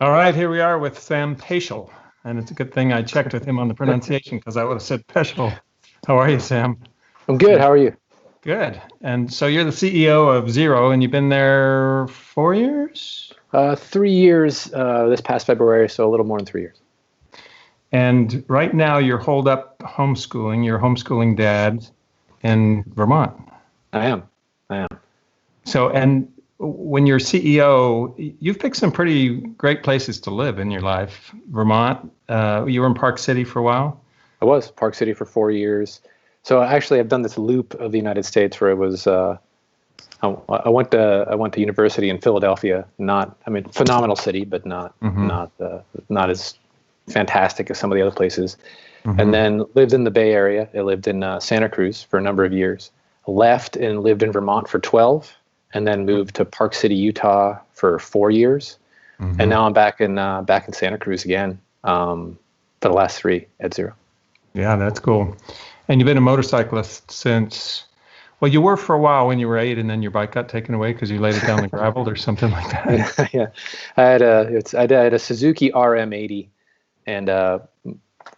All right, here we are with Sam Paschel, and it's a good thing I checked with him on the pronunciation because I would have said Peschel. How are you, Sam? I'm good. How are you? Good. And so you're the CEO of Zero, and you've been there 4 years? 3 years this past February, so a little more than 3 years. And right now you're holed up homeschooling. You're homeschooling dad in Vermont. I am. So, and when you're CEO, you've picked some pretty great places to live in your life. Vermont, you were in Park City for a while? I was Park City for 4 years. So actually, I've done this loop of the United States where it was. I went to university in Philadelphia. Phenomenal city, but not as fantastic as some of the other places. Mm-hmm. And then lived in the Bay Area. I lived in Santa Cruz for a number of years. Left and lived in Vermont for 12, and then moved to Park City, Utah for 4 years. Mm-hmm. And now I'm back in Santa Cruz again for the last 3 at Zero. Yeah, that's cool. And you've been a motorcyclist since, well, you were for a while when you were 8, and then your bike got taken away because you laid it down the gravel or something like that. Yeah, I had a Suzuki RM80, and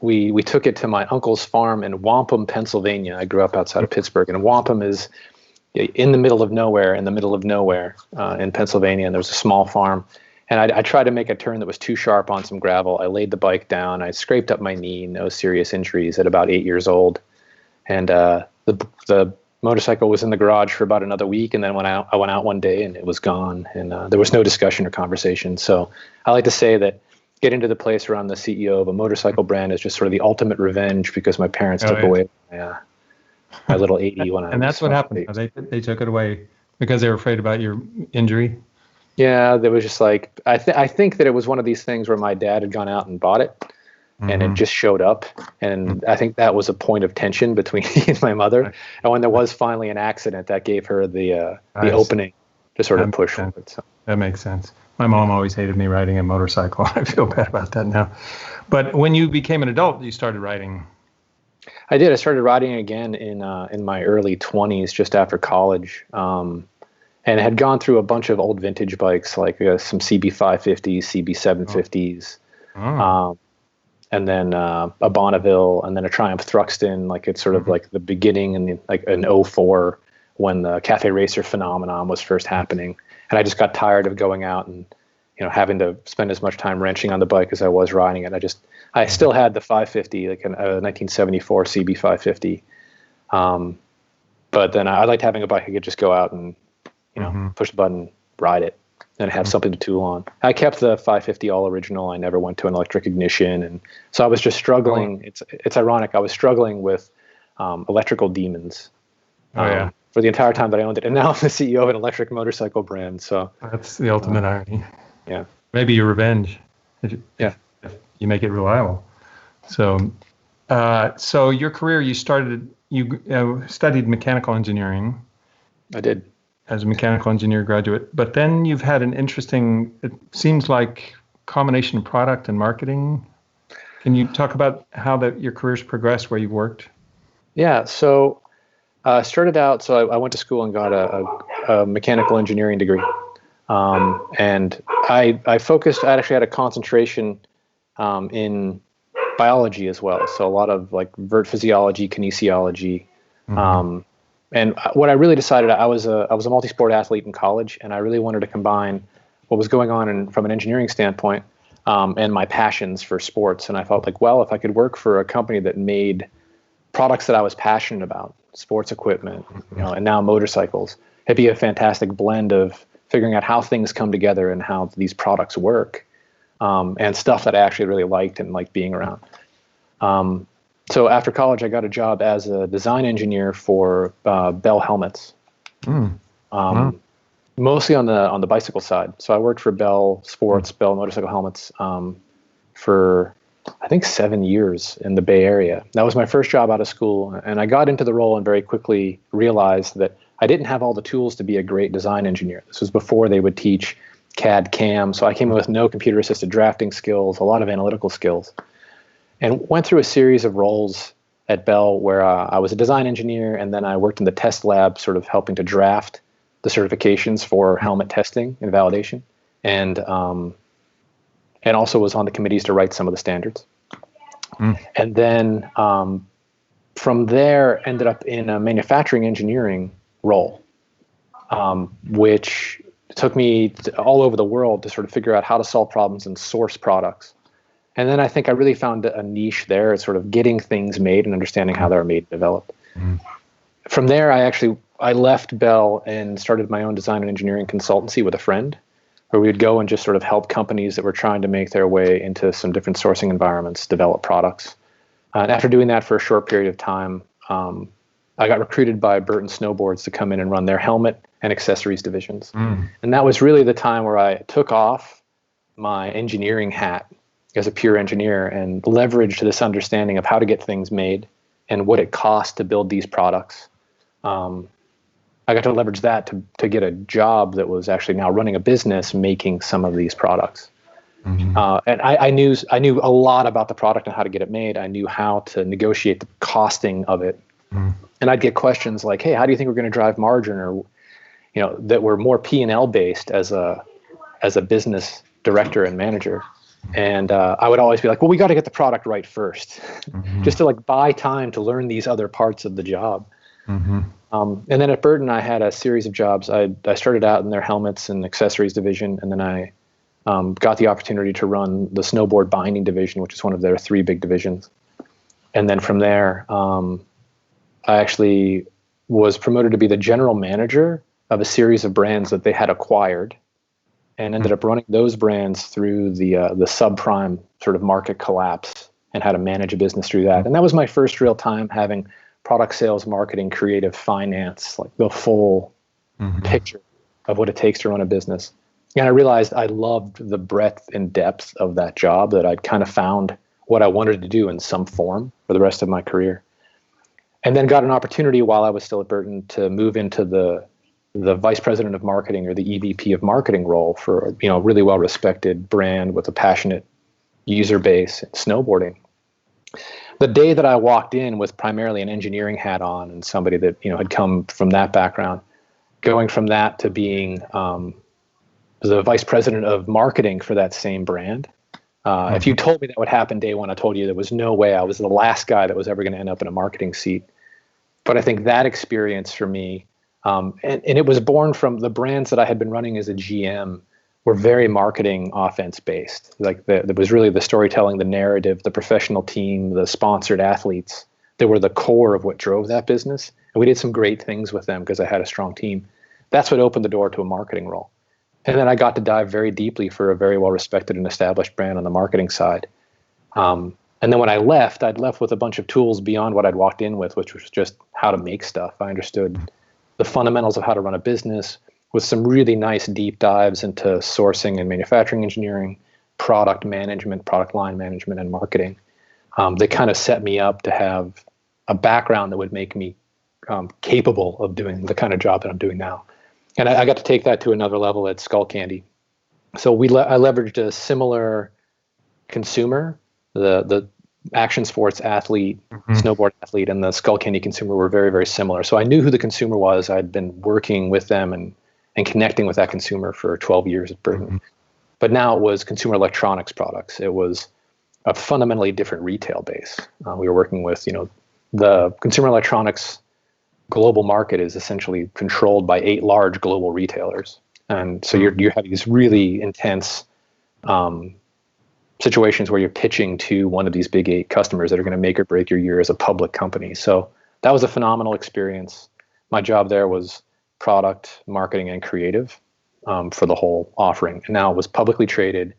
we took it to my uncle's farm in Wampum, Pennsylvania. I grew up outside of Pittsburgh, and Wampum is in the middle of nowhere, in Pennsylvania, and there was a small farm. And I tried to make a turn that was too sharp on some gravel. I laid the bike down. I scraped up my knee, no serious injuries at about 8 years old. And the motorcycle was in the garage for about another week, and then I went out one day and it was gone, and there was no discussion or conversation. So I like to say that getting to the place where I'm the CEO of a motorcycle brand is just sort of the ultimate revenge because my parents took away my little 80 when I was. And that's what happened. They took it away because they were afraid about your injury. Yeah, there was just like I think that it was one of these things where my dad had gone out and bought it. And it just showed up. And I think that was a point of tension between me and my mother. And when there was finally an accident, that gave her the opening to sort of push forward. So. That makes sense. My mom always hated me riding a motorcycle. I feel bad about that now. But when you became an adult, you started riding. I did. I started riding again in my early 20s, just after college. And I had gone through a bunch of old vintage bikes, like some CB550s, CB750s. And then a Bonneville, and then a Triumph Thruxton. Like it's sort of like the beginning in like an 04 when the Cafe Racer phenomenon was first happening. And I just got tired of going out and having to spend as much time wrenching on the bike as I was riding it. I still had the 550, like a 1974 CB550. But then I liked having a bike I could just go out and push the button, ride it. And have something to tool on. I kept the 550 all original. I never went to an electric ignition, and so I was just struggling. It's ironic. I was struggling with electrical demons for the entire time that I owned it, and now I'm the CEO of an electric motorcycle brand. So that's the ultimate irony. Yeah, maybe your revenge. Yeah, if you make it reliable. So, so your career, you studied mechanical engineering. I did. As a mechanical engineer graduate, but then you've had an interesting, it seems like, combination of product and marketing. Can you talk about how your career's progressed, where you've worked? Yeah, so I started out, so I went to school and got a mechanical engineering degree. And I actually had a concentration in biology as well. So a lot of like vert physiology, kinesiology, and what I really decided, I was a multi-sport athlete in college, and I really wanted to combine what was going on from an engineering standpoint and my passions for sports. And I felt like, well, if I could work for a company that made products that I was passionate about, sports equipment, and now motorcycles, it'd be a fantastic blend of figuring out how things come together and how these products work, and stuff that I actually really liked and liked being around. So after college, I got a job as a design engineer for Bell helmets, mostly on the bicycle side. So I worked for Bell Sports, Bell motorcycle helmets for I think 7 years in the Bay Area. That was my first job out of school, and I got into the role and very quickly realized that I didn't have all the tools to be a great design engineer. This was before they would teach CAD CAM, so I came in with no computer-assisted drafting skills, a lot of analytical skills. And went through a series of roles at Bell where I was a design engineer, and then I worked in the test lab sort of helping to draft the certifications for helmet testing and validation. And and also was on the committees to write some of the standards. And then from there, ended up in a manufacturing engineering role, which took me all over the world to sort of figure out how to solve problems and source products. And then I think I really found a niche there at sort of getting things made and understanding how they were made and developed. From there, I left Bell and started my own design and engineering consultancy with a friend, where we would go and just sort of help companies that were trying to make their way into some different sourcing environments, develop products. And after doing that for a short period of time, I got recruited by Burton Snowboards to come in and run their helmet and accessories divisions. And that was really the time where I took off my engineering hat as a pure engineer and leveraged this understanding of how to get things made and what it costs to build these products. I got to leverage that to get a job that was actually now running a business making some of these products. And I knew a lot about the product and how to get it made. I knew how to negotiate the costing of it. And I'd get questions like, hey, how do you think we're going to drive margin? Or, that were more P&L based as a business director and manager. And I would always be like, well, we got to get the product right first, just to buy time to learn these other parts of the job. And then at Burton, I had a series of jobs. I started out in their helmets and accessories division, and then I got the opportunity to run the snowboard binding division, which is one of their 3 big divisions. And then from there, I actually was promoted to be the general manager of a series of brands that they had acquired, and ended up running those brands through the subprime sort of market collapse and how to manage a business through that. And that was my first real time having product sales, marketing, creative, finance, the full picture of what it takes to run a business. And I realized I loved the breadth and depth of that job, that I'd kind of found what I wanted to do in some form for the rest of my career. And then got an opportunity while I was still at Burton to move into the vice president of marketing, or the EVP of marketing role for a really well-respected brand with a passionate user base in snowboarding. The day that I walked in with primarily an engineering hat on and somebody that had come from that background, going from that to being the vice president of marketing for that same brand. If you told me that would happen day one, I told you there was no way. I was the last guy that was ever going to end up in a marketing seat. But I think that experience for me, and it was born from the brands that I had been running as a GM, were very marketing offense based. There was really the storytelling, the narrative, the professional team, the sponsored athletes that were the core of what drove that business. And we did some great things with them because I had a strong team. That's what opened the door to a marketing role. And then I got to dive very deeply for a very well-respected and established brand on the marketing side. And then when I'd left with a bunch of tools beyond what I'd walked in with, which was just how to make stuff. I understood the fundamentals of how to run a business, with some really nice deep dives into sourcing and manufacturing engineering, product management, product line management, and marketing. They kind of set me up to have a background that would make me capable of doing the kind of job that I'm doing now. And I got to take that to another level at Skullcandy. So I leveraged a similar consumer, the action sports athlete, snowboard athlete, and the Skullcandy consumer were very, very similar. So I knew who the consumer was. I'd been working with them and connecting with that consumer for 12 years at Burton. But now it was consumer electronics products. It was a fundamentally different retail base. We were working with, the consumer electronics global market is essentially controlled by 8 large global retailers. And so you have these really intense situations where you're pitching to one of these big 8 customers that are going to make or break your year as a public company. So that was a phenomenal experience. My job there was product, marketing, and creative for the whole offering. And now it was publicly traded,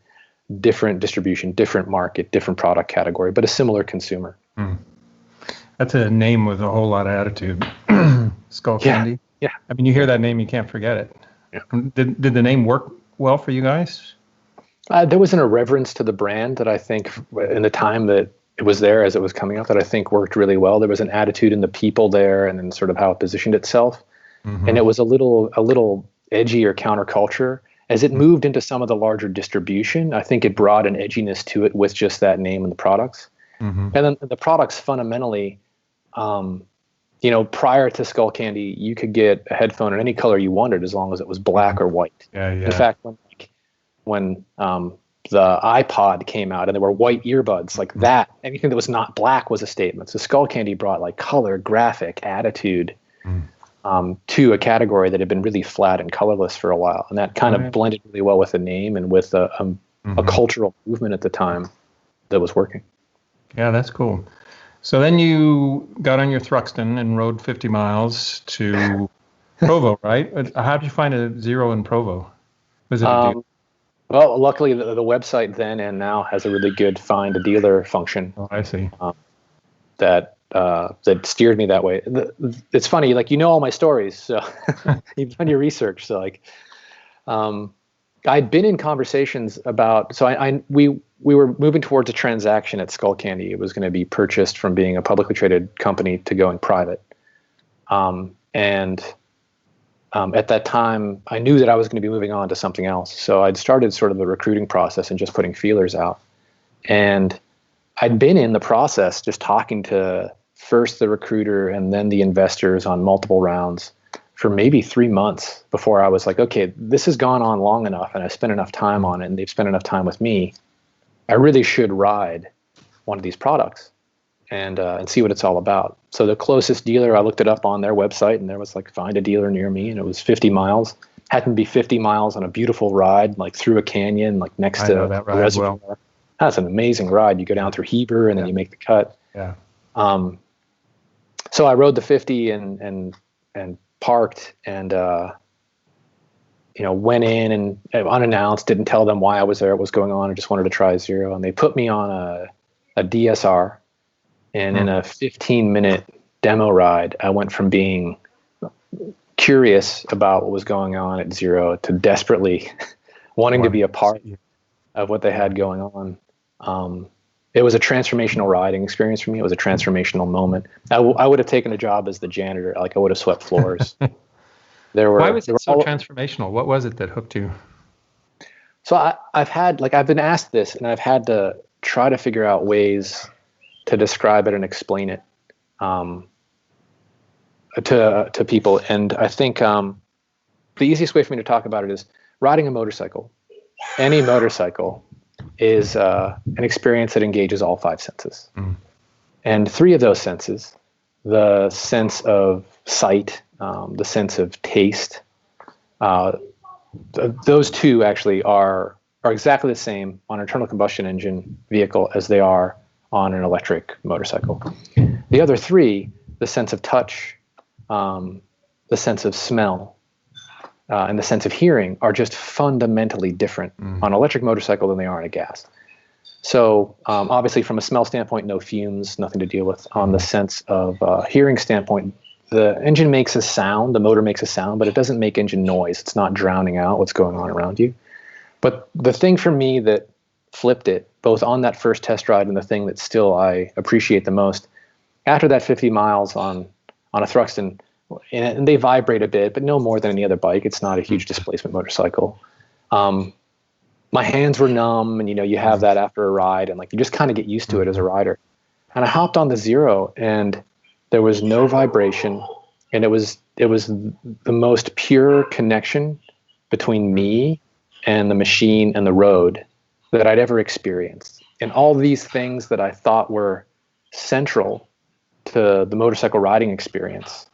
different distribution, different market, different product category, but a similar consumer. That's a name with a whole lot of attitude. Skullcandy. Yeah. I mean, you hear that name, you can't forget it. Yeah. Did the name work well for you guys? There was an irreverence to the brand that I think in the time that it was there as it was coming up that I think worked really well. There was an attitude in the people there and then sort of how it positioned itself. And it was a little edgy or counterculture. As it moved into some of the larger distribution, I think it brought an edginess to it with just that name and the products. And then the products fundamentally, prior to Skullcandy, you could get a headphone in any color you wanted as long as it was black or white. Yeah. In fact, when the iPod came out and there were white earbuds like that. Anything that was not black was a statement. So Skull Candy brought like color, graphic, attitude to a category that had been really flat and colorless for a while. And that kind of blended really well with the name and with a cultural movement at the time that was working. Yeah, that's cool. So then you got on your Thruxton and rode 50 miles to Provo, right? How did you find a Zero in Provo? Was it a deal? Well, luckily the website then and now has a really good find a dealer function. Oh, I see. That steered me that way. It's funny, like, you know all my stories, so you've done your research. So like, I'd been in conversations about. So we were moving towards a transaction at Skull Candy. It was going to be purchased from being a publicly traded company to going private. At that time, I knew that I was going to be moving on to something else. So I'd started sort of the recruiting process and just putting feelers out. And I'd been in the process just talking to first the recruiter and then the investors on multiple rounds for maybe 3 months before I was like, okay, this has gone on long enough and I spent enough time on it and they've spent enough time with me. I really should ride one of these products and see what it's all about. So the closest dealer, I looked it up on their website and there was like, find a dealer near me, and it was 50 miles. Happened to be 50 miles on a beautiful ride, like through a canyon, like next to a reservoir. Well. That's an amazing ride. You go down through Heber and then you make the cut. Yeah. So I rode the 50 and parked and went in and unannounced, didn't tell them why I was there, what was going on. I just wanted to try Zero, and they put me on a DSR. And in a 15-minute demo ride, I went from being curious about what was going on at Zero to desperately wanting to be a part of what they had going on. It was a transformational riding experience for me. It was a transformational moment. I would have taken a job as the janitor. Like, I would have swept floors. Why was it so transformational? What was it that hooked you? So I've been asked this, and I've had to try to figure out ways to describe it and explain it to people. And I think the easiest way for me to talk about it is riding a motorcycle. Any motorcycle is an experience that engages all 5 senses. And 3 of those senses, the sense of sight, the sense of taste, those 2 actually are exactly the same on an internal combustion engine vehicle as they are on an electric motorcycle. The other 3, the sense of touch, the sense of smell, and the sense of hearing, are just fundamentally different on an electric motorcycle than they are on a gas. So obviously from a smell standpoint, no fumes, nothing to deal with. On the sense of hearing standpoint, the engine makes a sound, the motor makes a sound, but it doesn't make engine noise. It's not drowning out what's going on around you. But the thing for me that flipped it, both on that first test ride and the thing that still I appreciate the most, after that 50 miles on a Thruxton, and they vibrate a bit, but no more than any other bike. It's not a huge displacement motorcycle. My hands were numb, and you have that after a ride, and like you just kind of get used to it as a rider. And I hopped on the Zero, and there was no vibration, and it was the most pure connection between me and the machine and the road that I'd ever experienced. And all these things that I thought were central to the motorcycle riding experience,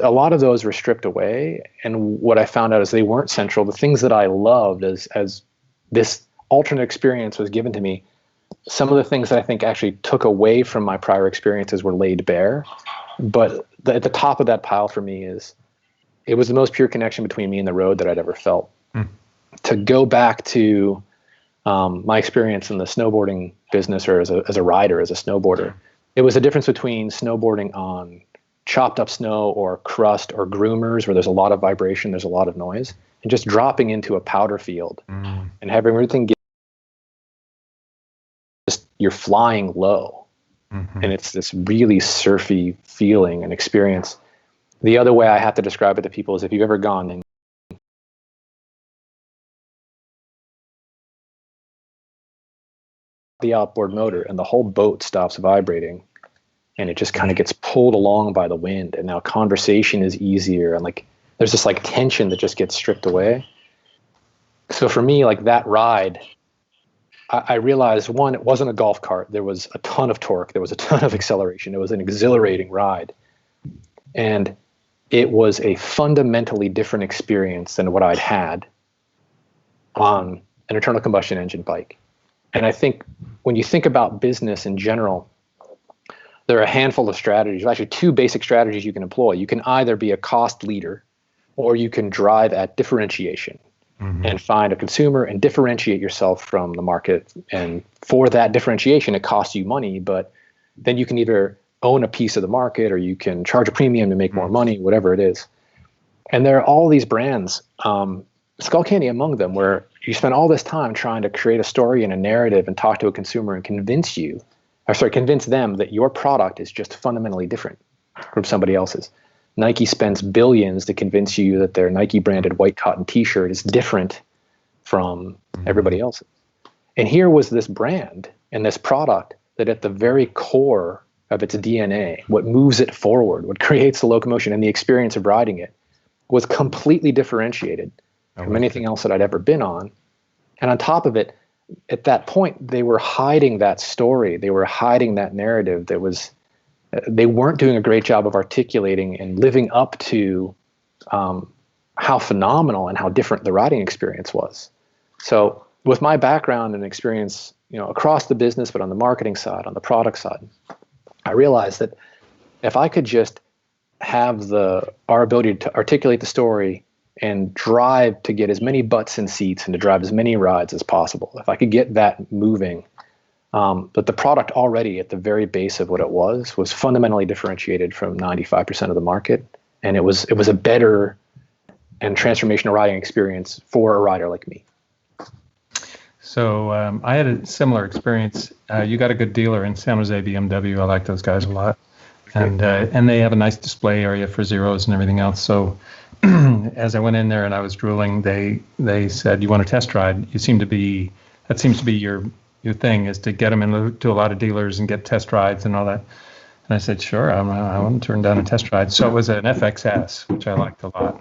a lot of those were stripped away. And what I found out is they weren't central. The things that I loved as this alternate experience was given to me, some of the things that I think actually took away from my prior experiences were laid bare. But at the top of that pile for me is, it was the most pure connection between me and the road that I'd ever felt. To go back to my experience in the snowboarding business, or as a rider, as a snowboarder, it was a difference between snowboarding on chopped up snow or crust or groomers, where there's a lot of vibration, there's a lot of noise, and just dropping into a powder field and having everything just, you're flying low. And it's this really surfy feeling and experience. The other way I have to describe it to people is, if you've ever gone in the outboard motor and the whole boat stops vibrating, and it just kind of gets pulled along by the wind, and now conversation is easier, and like there's this like tension that just gets stripped away. So for me, like that ride I realized, one, it wasn't a golf cart. There was a ton of torque. There was a ton of acceleration. It was an exhilarating ride. And it was a fundamentally different experience than what I'd had on an internal combustion engine bike. And I think when you think about business in general, there are a handful of strategies, actually two basic strategies you can employ. You can either be a cost leader, or you can drive at differentiation and find a consumer and differentiate yourself from the market. And for that differentiation, it costs you money, but then you can either own a piece of the market or you can charge a premium to make more money, whatever it is. And there are all these brands, Skullcandy among them, where you spend all this time trying to create a story and a narrative and talk to a consumer and convince them that your product is just fundamentally different from somebody else's. Nike spends billions to convince you that their Nike branded white cotton t-shirt is different from everybody else's. And here was this brand and this product that at the very core of its DNA, what moves it forward, what creates the locomotion and the experience of riding it, was completely differentiated from anything else that I'd ever been on. And on top of it, at that point, they were hiding that story. They were hiding that narrative that was, they weren't doing a great job of articulating and living up to how phenomenal and how different the riding experience was. So with my background and experience, across the business, but on the marketing side, on the product side, I realized that if I could just have our ability to articulate the story and drive to get as many butts in seats and to drive as many rides as possible, if I could get that moving, but the product already at the very base of what it was fundamentally differentiated from 95% of the market. And it was a better and transformational riding experience for a rider like me. So I had a similar experience. You got a good dealer in San Jose BMW. I like those guys a lot. And they have a nice display area for zeros and everything else. So as I went in there and I was drooling, they said, "You want a test ride? That seems to be your thing, is to get them into a lot of dealers and get test rides and all that." And I said, "Sure, I want to turn down a test ride." So it was an FXS, which I liked a lot.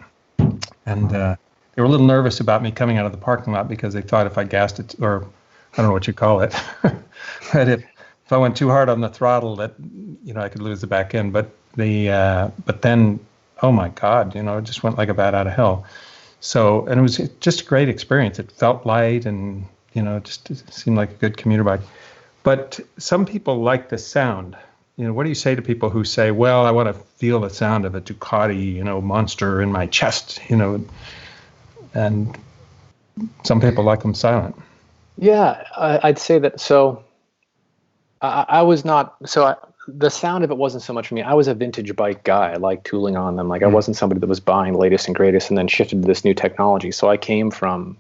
And they were a little nervous about me coming out of the parking lot because they thought if I gassed it, or I don't know what you call it, but if I went too hard on the throttle, that I could lose the back end. But then, oh my God, it just went like a bat out of hell. So, and it was just a great experience. It felt light and it seemed like a good commuter bike. But some people like the sound. What do you say to people who say, "Well, I want to feel the sound of a Ducati, monster in my chest," and some people like them silent? Yeah, I'd say that. So I was not, the sound of it wasn't so much for me. I was a vintage bike guy. I liked tooling on them. Like I wasn't somebody that was buying the latest and greatest and then shifted to this new technology. So I came from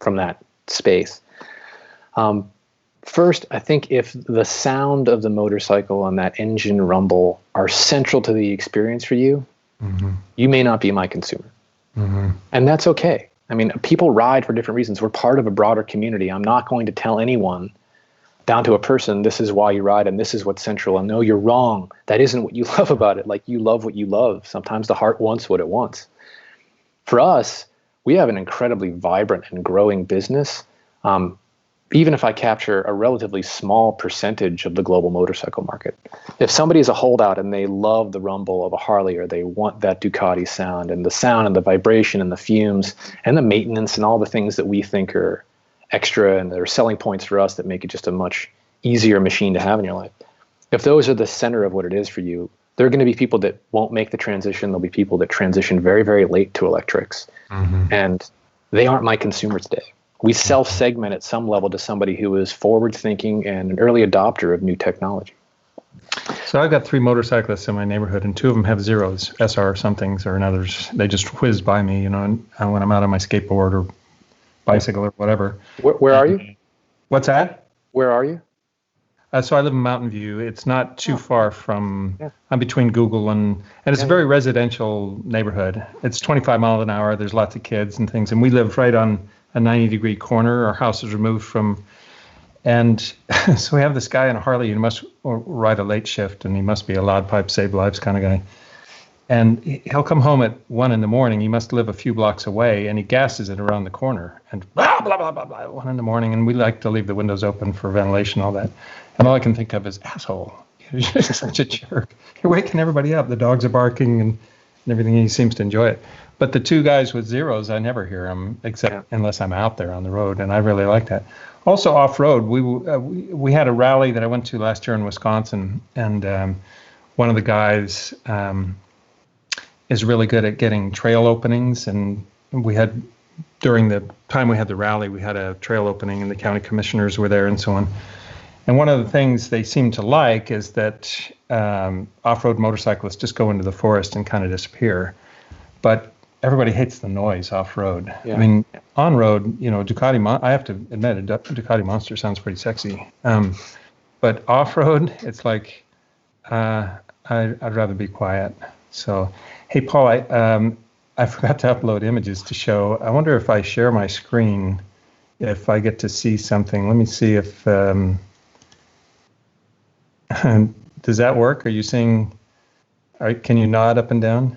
that space. First, I think if the sound of the motorcycle and that engine rumble are central to the experience for you, you may not be my consumer. And that's okay. I mean, people ride for different reasons. We're part of a broader community. I'm not going to tell anyone down to a person, this is why you ride and this is what's central. And no, you're wrong. That isn't what you love about it. Like, you love what you love. Sometimes the heart wants what it wants. For us, we have an incredibly vibrant and growing business. Even if I capture a relatively small percentage of the global motorcycle market, if somebody is a holdout and they love the rumble of a Harley, or they want that Ducati sound and the vibration and the fumes and the maintenance and all the things that we think are extra and they're selling points for us that make it just a much easier machine to have in your life, if those are the center of what it is for you, there are going to be people that won't make the transition. There'll be people that transition very, very late to electrics. And they aren't my consumer today. We self-segment at some level to somebody who is forward-thinking and an early adopter of new technology. So I've got 3 motorcyclists in my neighborhood, and 2 of them have zeros, SR somethings or others. They just whiz by me, and when I'm out on my skateboard or bicycle or whatever. Where are you? What's that? Where are you? So I live in Mountain View. It's not too far from, I'm between Google and it's a very residential neighborhood. It's 25 miles an hour. There's lots of kids and things. And we live right on a 90-degree corner. Our house is removed from, and so we have this guy in a Harley who must ride a late shift, and he must be a loud pipe, save lives kind of guy. And he'll come home at 1 a.m. He must live a few blocks away, and he gasses it around the corner, and blah blah blah blah blah. 1 a.m. And we like to leave the windows open for ventilation, all that. And all I can think of is asshole. You're just such a jerk. You're waking everybody up. The dogs are barking and everything. He seems to enjoy it. But the two guys with zeros, I never hear them except unless I'm out there on the road, and I really like that. Also off road, we had a rally that I went to last year in Wisconsin, and one of the guys is really good at getting trail openings, and we had during the time we had the rally, we had a trail opening, and the county commissioners were there and so on. And one of the things they seem to like is that off-road motorcyclists just go into the forest and kind of disappear. But everybody hates the noise off-road. Yeah. I mean, on-road, Ducati, I have to admit, a Ducati Monster sounds pretty sexy. But off-road, it's like, I'd rather be quiet. So, hey, Paul, I forgot to upload images to show. I wonder if I share my screen, if I get to see something. Let me see if... does that work? Are you seeing? All right, can you nod up and down?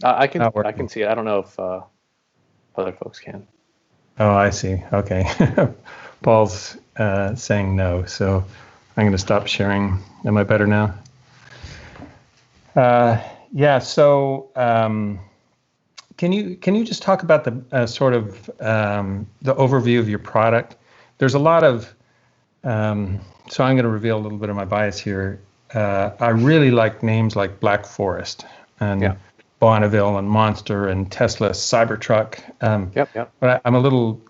I can see it. I don't know if other folks can. Oh, I see. Okay. Paul's saying no, so I'm going to stop sharing. Am I better now? Yeah. So, can you just talk about the sort of the overview of your product? There's a lot of so I'm going to reveal a little bit of my bias here. I really like names like Black Forest and Bonneville and Monster and Tesla Cybertruck. But I'm a little.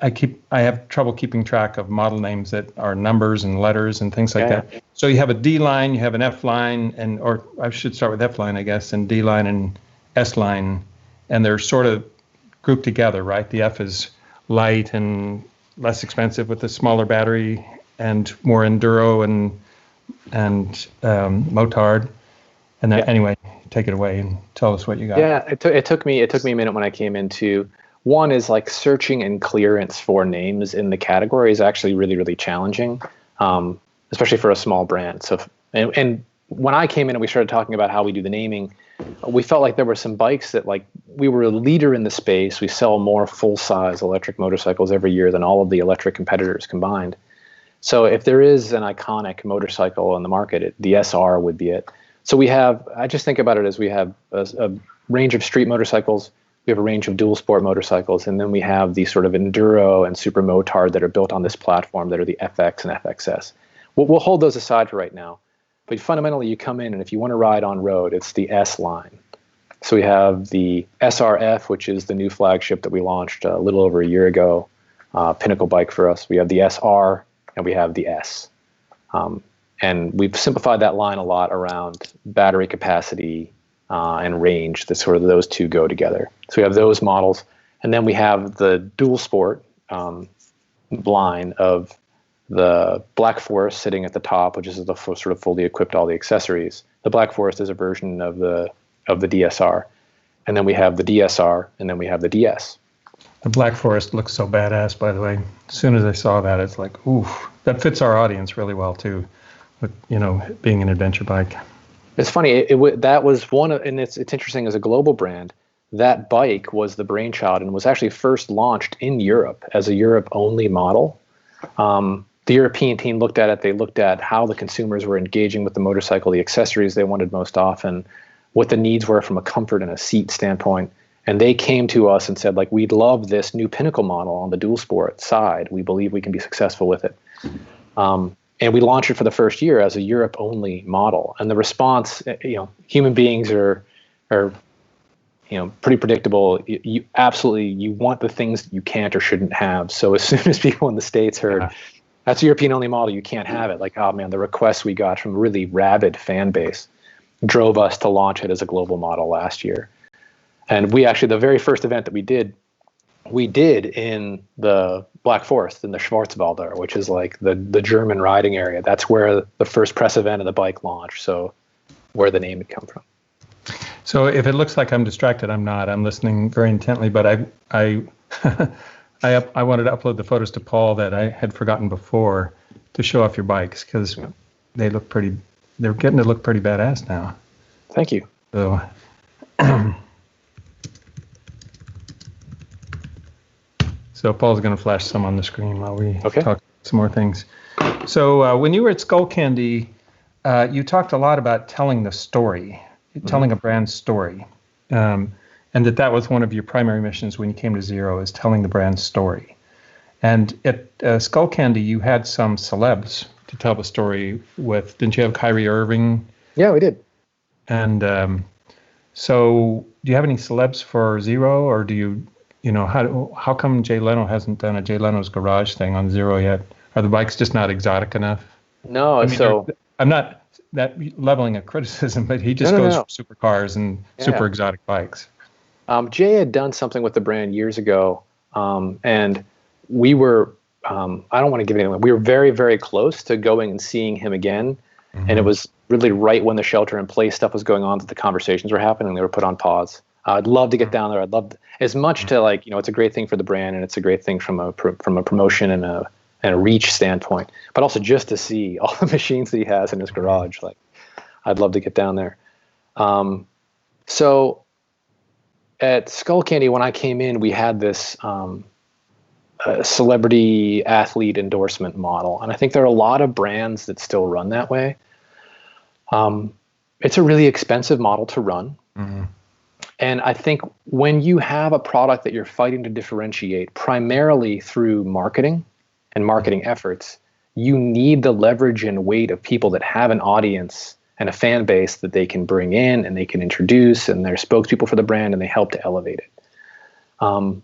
I have trouble keeping track of model names that are numbers and letters and things like that. So you have a D line, you have an F line, or I should start with F line, I guess, and D line and S line, and they're sort of grouped together, right? The F is light and less expensive with a smaller battery and more enduro and motard. And then, anyway, take it away and tell us what you got. Yeah, it took me a minute when I came into. One is like searching and clearance for names in the category is actually really, really challenging, especially for a small brand. So, and when I came in and we started talking about how we do the naming, we felt like there were some bikes that like we were a leader in the space. We sell more full-size electric motorcycles every year than all of the electric competitors combined. So if there is an iconic motorcycle on the market, the SR would be it. So I just think about it as we have a range of street motorcycles, we have a range of dual sport motorcycles, and then we have these sort of enduro and super motard that are built on this platform that are the FX and FXS. We'll hold those aside for right now. But fundamentally, you come in, and if you want to ride on road, it's the S line. So we have the SRF, which is the new flagship that we launched a little over a year ago, pinnacle bike for us. We have the SR, and we have the S. And we've simplified that line a lot around battery capacity and range. That sort of those two go together. So we have those models, and then we have the dual sport line of the Black Forest sitting at the top, which is the sort of fully equipped all the accessories. The Black Forest is a version of the DSR, and then we have the DSR, and then we have the DS. The Black Forest looks so badass, by the way. As soon as I saw that, it's like, oof, that fits our audience really well too, with being an adventure bike. It's funny. That was one of, and it's interesting as a global brand. That bike was the brainchild and was actually first launched in Europe as a Europe-only model. The European team looked at it. They looked at how the consumers were engaging with the motorcycle, the accessories they wanted most often, what the needs were from a comfort and a seat standpoint. And they came to us and said, like, we'd love this new pinnacle model on the dual sport side. We believe we can be successful with it. And we launched it for the first year as a Europe-only model. And the response, human beings are pretty predictable. You absolutely want the things that you can't or shouldn't have. So as soon as people in the States heard, that's a European-only model, you can't have it. Like, oh man, the requests we got from a really rabid fan base drove us to launch it as a global model last year. And we actually, the very first event that we did in the Black Forest, in the Schwarzwälder, which is like the German riding area. That's where the first press event of the bike launched. So where the name had come from. So if it looks like I'm distracted, I'm not. I'm listening very intently, but I wanted to upload the photos to Paul that I had forgotten before to show off your bikes because they're getting to look pretty badass now. Thank you. So, so Paul's going to flash some on the screen while we talk some more things. So when you were at Skullcandy, you talked a lot about telling the story, telling a brand story, and that was one of your primary missions when you came to Zero, is telling the brand story. And at Skullcandy, you had some celebs to tell the story with. Didn't you have Kyrie Irving? Yeah, we did. And so do you have any celebs for Zero, or do you, how come Jay Leno hasn't done a Jay Leno's Garage thing on Zero yet? Are the bikes just not exotic enough? No, I'm not that leveling a criticism, but he just goes for supercars and super exotic bikes. Jay had done something with the brand years ago, and we were, I don't want to give it away. We were very, very close to going and seeing him again. Mm-hmm. And it was really right when the shelter in place stuff was going on that the conversations were happening. They were put on pause. I'd love to get down there. I'd love as much to it's a great thing for the brand, and it's a great thing from a promotion and a reach standpoint, but also just to see all the machines that he has in his garage. Like, I'd love to get down there. So at Skullcandy, when I came in, we had this celebrity athlete endorsement model. And I think there are a lot of brands that still run that way. It's a really expensive model to run. Mm-hmm. And I think when you have a product that you're fighting to differentiate primarily through marketing and marketing efforts, you need the leverage and weight of people that have an audience and a fan base that they can bring in and they can introduce, and they're spokespeople for the brand and they help to elevate it.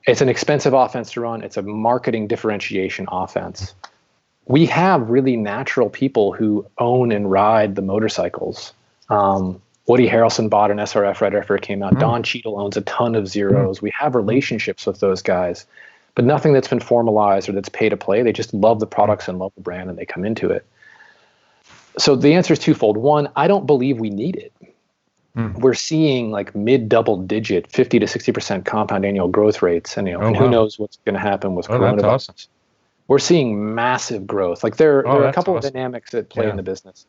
It's an expensive offense to run. It's a marketing differentiation offense. We have really natural people who own and ride the motorcycles. Woody Harrelson bought an SRF right after it came out. Don Cheadle owns a ton of Zeros. We have relationships with those guys, but nothing that's been formalized or that's pay to play. They just love the products and love the brand, and they come into it. So the answer is twofold. One, I don't believe we need it. We're seeing like mid double digit, 50 to 60% compound annual growth rates. And, who knows what's going to happen with coronavirus. That's awesome. We're seeing massive growth. Like there are a couple of dynamics that play in the business.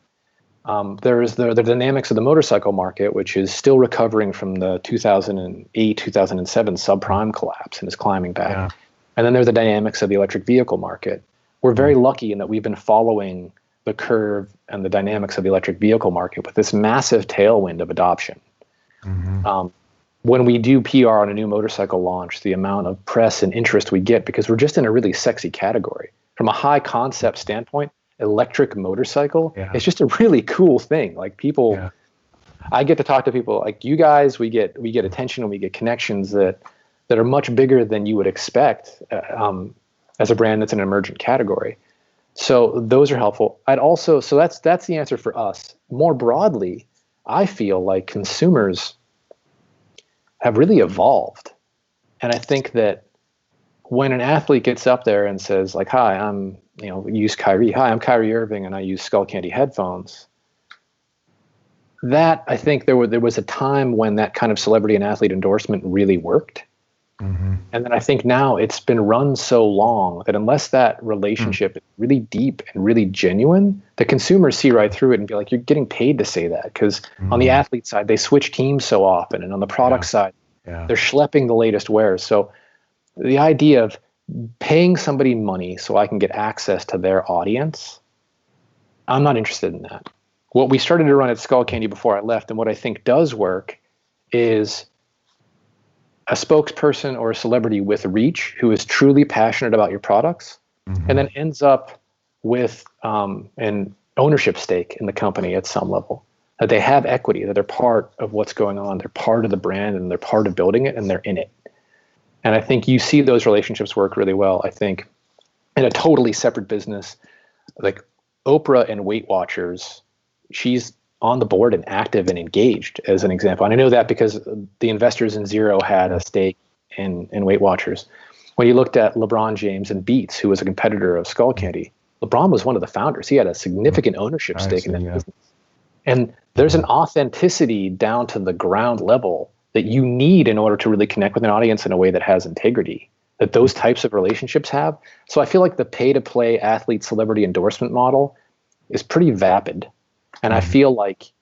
There's the dynamics of the motorcycle market, which is still recovering from the 2008, 2007 subprime collapse and is climbing back. Yeah. And then there's the dynamics of the electric vehicle market. We're very lucky in that we've been following the curve and the dynamics of the electric vehicle market with this massive tailwind of adoption. Mm-hmm. When we do PR on a new motorcycle launch, the amount of press and interest we get, because we're just in a really sexy category. From a high concept standpoint, electric motorcycle, it's just a really cool thing. Like people, I get to talk to people like you guys, we get attention and we get connections that are much bigger than you would expect as a brand that's in an emergent category. So those are helpful. So that's the answer for us. More broadly, I feel like consumers have really evolved. And I think that when an athlete gets up there and says like, hi, I'm Kyrie Irving and I use Skullcandy headphones. That, I think there was a time when that kind of celebrity and athlete endorsement really worked. Mm-hmm. And then I think now it's been run so long that unless that relationship is really deep and really genuine, the consumers see right through it and be like, you're getting paid to say that. Because on the athlete side, they switch teams so often. And on the product side, they're schlepping the latest wares. So the idea of paying somebody money so I can get access to their audience, I'm not interested in that. What we started to run at Skullcandy before I left, and what I think does work, is a spokesperson or a celebrity with reach who is truly passionate about your products, and then ends up with an ownership stake in the company at some level, that they have equity, that they're part of what's going on, they're part of the brand, and they're part of building it, and they're in it. And I think you see those relationships work really well. I think in a totally separate business, like Oprah and Weight Watchers, she's on the board and active and engaged, as an example. And I know that because the investors in Zero had a stake in Weight Watchers. When you looked at LeBron James and Beats, who was a competitor of Skullcandy, LeBron was one of the founders. He had a significant ownership stake in that business. And there's an authenticity down to the ground level that you need in order to really connect with an audience in a way that has integrity, that those types of relationships have. So I feel like the pay-to-play athlete celebrity endorsement model is pretty vapid. And I feel like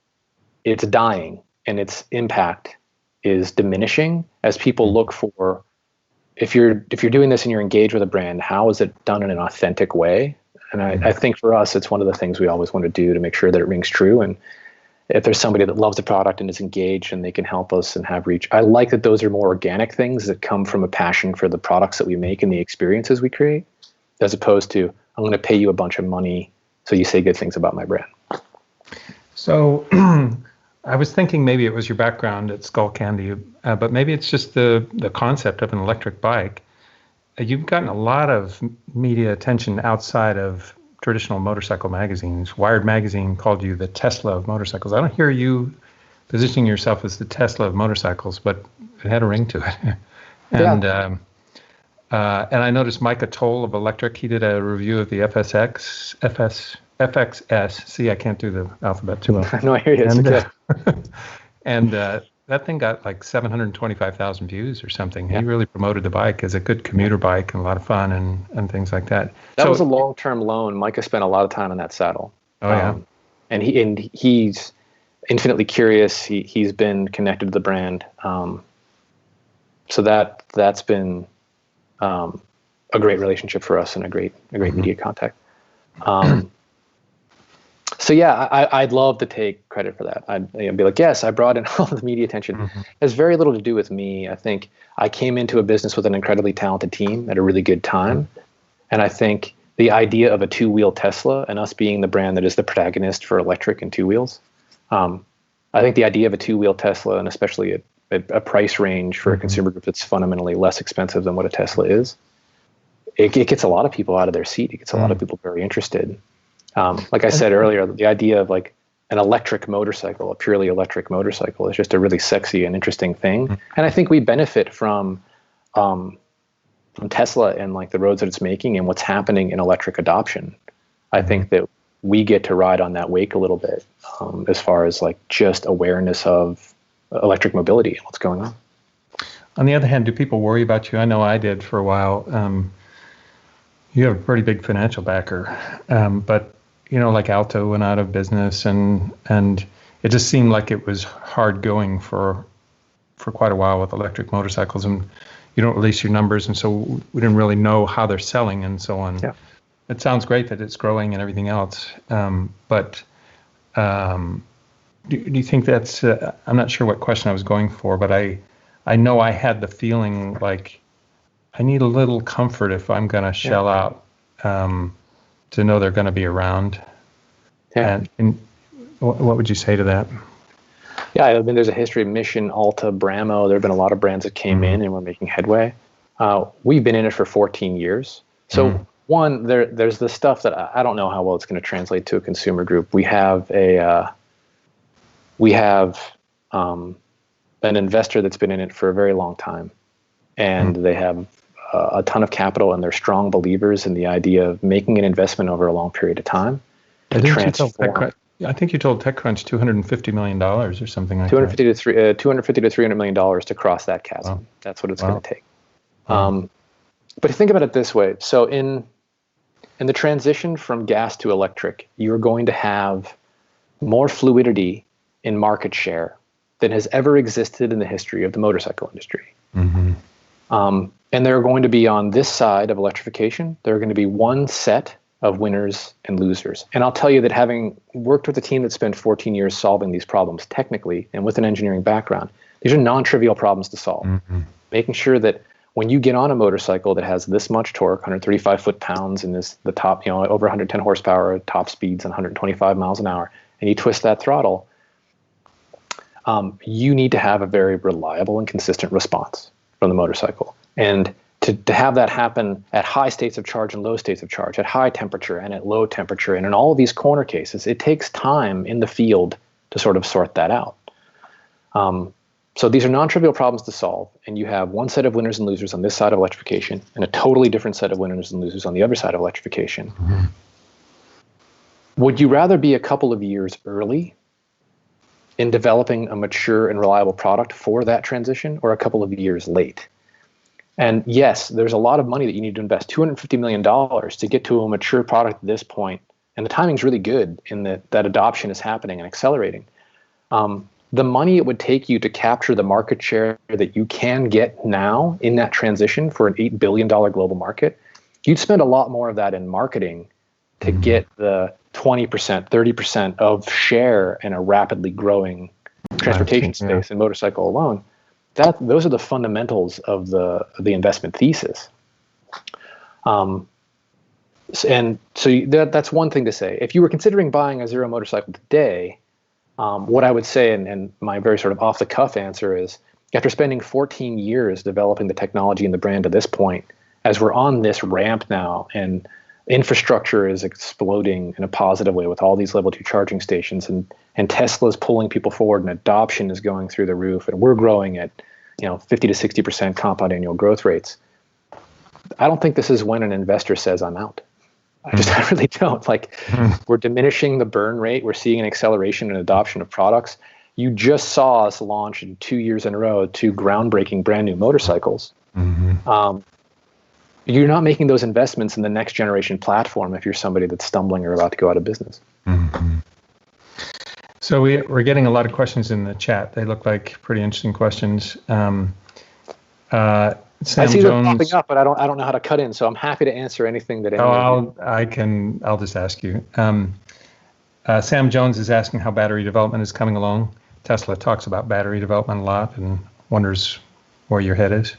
it's dying and its impact is diminishing as people look for, if you're doing this and you're engaged with a brand, how is it done in an authentic way? And I think for us, it's one of the things we always want to do to make sure that it rings true. And if there's somebody that loves the product and is engaged and they can help us and have reach, I like that those are more organic things that come from a passion for the products that we make and the experiences we create, as opposed to, I'm going to pay you a bunch of money so you say good things about my brand. So I was thinking maybe it was your background at Skull Candy, but maybe it's just the concept of an electric bike. You've gotten a lot of media attention outside of traditional motorcycle magazines. Wired magazine called you the Tesla of motorcycles. I don't hear you positioning yourself as the Tesla of motorcycles, but it had a ring to it. And and I noticed Micah Toll of Electric, he did a review of the FXS. See, I can't do the alphabet too well. No, I hear you. And that thing got like 725,000 views or something. He really promoted the bike as a good commuter bike and a lot of fun and things like that. That was a long-term loan. Micah spent a lot of time on that saddle. Oh, yeah. And he's infinitely curious. He's been connected to the brand. So that's been a great relationship for us and a great media contact. So yeah, I'd love to take credit for that. I'd be like, yes, I brought in all the media attention. It has very little to do with me. I think I came into a business with an incredibly talented team at a really good time. And I think the idea of a two-wheel Tesla and us being the brand that is the protagonist for electric and two wheels, I think the idea of a two-wheel Tesla, and especially a price range for a consumer group that's fundamentally less expensive than what a Tesla is, it gets a lot of people out of their seat. It gets a lot of people very interested. Like I said earlier, the idea of like an electric motorcycle, a purely electric motorcycle, is just a really sexy and interesting thing. And I think we benefit from Tesla and like the roads that it's making and what's happening in electric adoption. I think that we get to ride on that wake a little bit, as far as like just awareness of electric mobility and what's going on. On the other hand, do people worry about you? I know I did for a while. You have a pretty big financial backer, but you know, like Alto went out of business, and it just seemed like it was hard going for quite a while with electric motorcycles, and you don't release your numbers, and so we didn't really know how they're selling and so on. Yeah. It sounds great that it's growing and everything else, but do you think that's? I'm not sure what question I was going for, but I know I had the feeling like I need a little comfort if I'm going to shell out. To know they're going to be around. Yeah. And what would you say to that? Yeah, I mean, there's a history of Mission, Alta, Bramo. There have been a lot of brands that came in and were making headway. We've been in it for 14 years. So one, there's the stuff that I don't know how well it's going to translate to a consumer group. We have an investor that's been in it for a very long time, and they have a ton of capital, and they're strong believers in the idea of making an investment over a long period of time to transform. I think you told TechCrunch $250 million or something like $250 to $300 million to cross that chasm. Wow. That's what it's going to take. But think about it this way. So in the transition from gas to electric, you're going to have more fluidity in market share than has ever existed in the history of the motorcycle industry. And they're going to be on this side of electrification. There are going to be one set of winners and losers. And I'll tell you that having worked with a team that spent 14 years solving these problems technically and with an engineering background, these are non-trivial problems to solve. Making sure that when you get on a motorcycle that has this much torque, 135 foot-pounds, and the top, over 110 horsepower, top speeds, and 125 miles an hour, and you twist that throttle, you need to have a very reliable and consistent response from the motorcycle. And to have that happen at high states of charge and low states of charge, at high temperature and at low temperature, and in all of these corner cases, it takes time in the field to sort of sort that out. So these are non-trivial problems to solve, and you have one set of winners and losers on this side of electrification and a totally different set of winners and losers on the other side of electrification. Would you rather be a couple of years early in developing a mature and reliable product for that transition, or a couple of years late? And yes, there's a lot of money that you need to invest, $250 million to get to a mature product at this point. And the timing's really good in that adoption is happening and accelerating. the money it would take you to capture the market share that you can get now in that transition for an $8 billion global market, you'd spend a lot more of that in marketing to get the 20%, 30% of share in a rapidly growing transportation space and motorcycle alone. Those are the fundamentals of the investment thesis. And so that's one thing to say. If you were considering buying a Zero motorcycle today, what I would say, and my very sort of off-the-cuff answer is, after spending 14 years developing the technology and the brand to this point, as we're on this ramp now and infrastructure is exploding in a positive way with all these level 2 charging stations, and Tesla's pulling people forward and adoption is going through the roof, and we're growing at 50 to 60% compound annual growth rates, I don't think this is when an investor says I'm out. I really don't. We're diminishing the burn rate. We're seeing an acceleration in adoption of products. You just saw us launch in 2 years in a row 2 groundbreaking brand new motorcycles. You're not making those investments in the next generation platform if you're somebody that's stumbling or about to go out of business. So we're getting a lot of questions in the chat. They look like pretty interesting questions. Sam I see Jones, them popping up, but I don't know how to cut in. So I'm happy to answer anything that. I'll just ask you. Sam Jones is asking how battery development is coming along. Tesla talks about battery development a lot and wonders where your head is.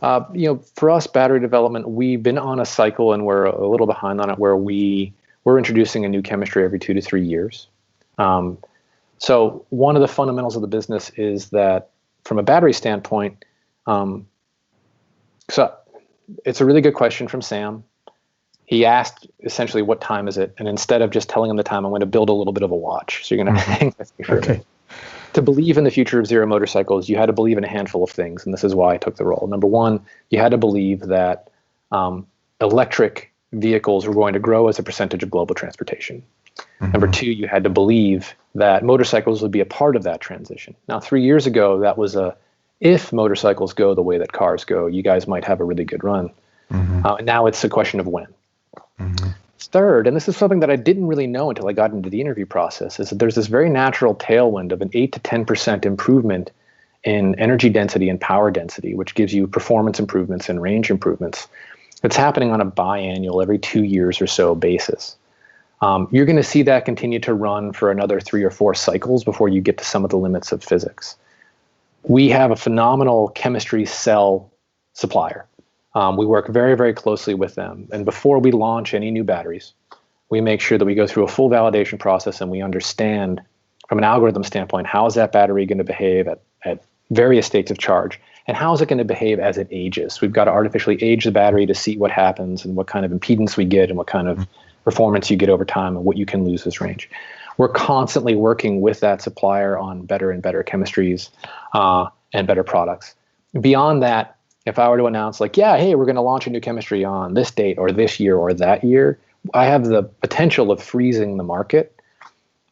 For us, battery development, we've been on a cycle and we're a little behind on it where we're introducing a new chemistry every 2 to 3 years. So one of the fundamentals of the business is that from a battery standpoint, so it's a really good question from Sam. He asked essentially, what time is it? And instead of just telling him the time, I'm going to build a little bit of a watch. So you're going to have to hang with me for a minute. To believe in the future of Zero motorcycles, you had to believe in a handful of things. And this is why I took the role. Number one, you had to believe that electric vehicles were going to grow as a percentage of global transportation. Number two, you had to believe that motorcycles would be a part of that transition. Now, 3 years ago, that was if motorcycles go the way that cars go, you guys might have a really good run. And now it's a question of when. Third, and this is something that I didn't really know until I got into the interview process, is that there's this very natural tailwind of an 8 to 10% improvement in energy density and power density, which gives you performance improvements and range improvements. It's happening on a biannual, every 2 years or so basis. You're going to see that continue to run for another 3 or 4 cycles before you get to some of the limits of physics. We have a phenomenal chemistry cell supplier. We work very, very closely with them. And before we launch any new batteries, we make sure that we go through a full validation process and we understand from an algorithm standpoint, how is that battery going to behave at various states of charge? And how is it going to behave as it ages? We've got to artificially age the battery to see what happens and what kind of impedance we get and what kind of performance you get over time and what you can lose as range. We're constantly working with that supplier on better and better chemistries and better products. Beyond that, if I were to announce hey, we're going to launch a new chemistry on this date or this year or that year, I have the potential of freezing the market.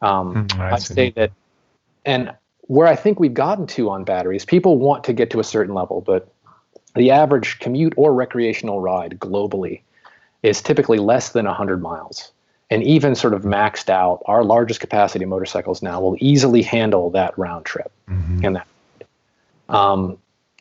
I'd say that, and where I think we've gotten to on batteries, people want to get to a certain level, but the average commute or recreational ride globally is typically less than 100 miles. And even sort of maxed out, our largest capacity motorcycles now will easily handle that round trip. And that.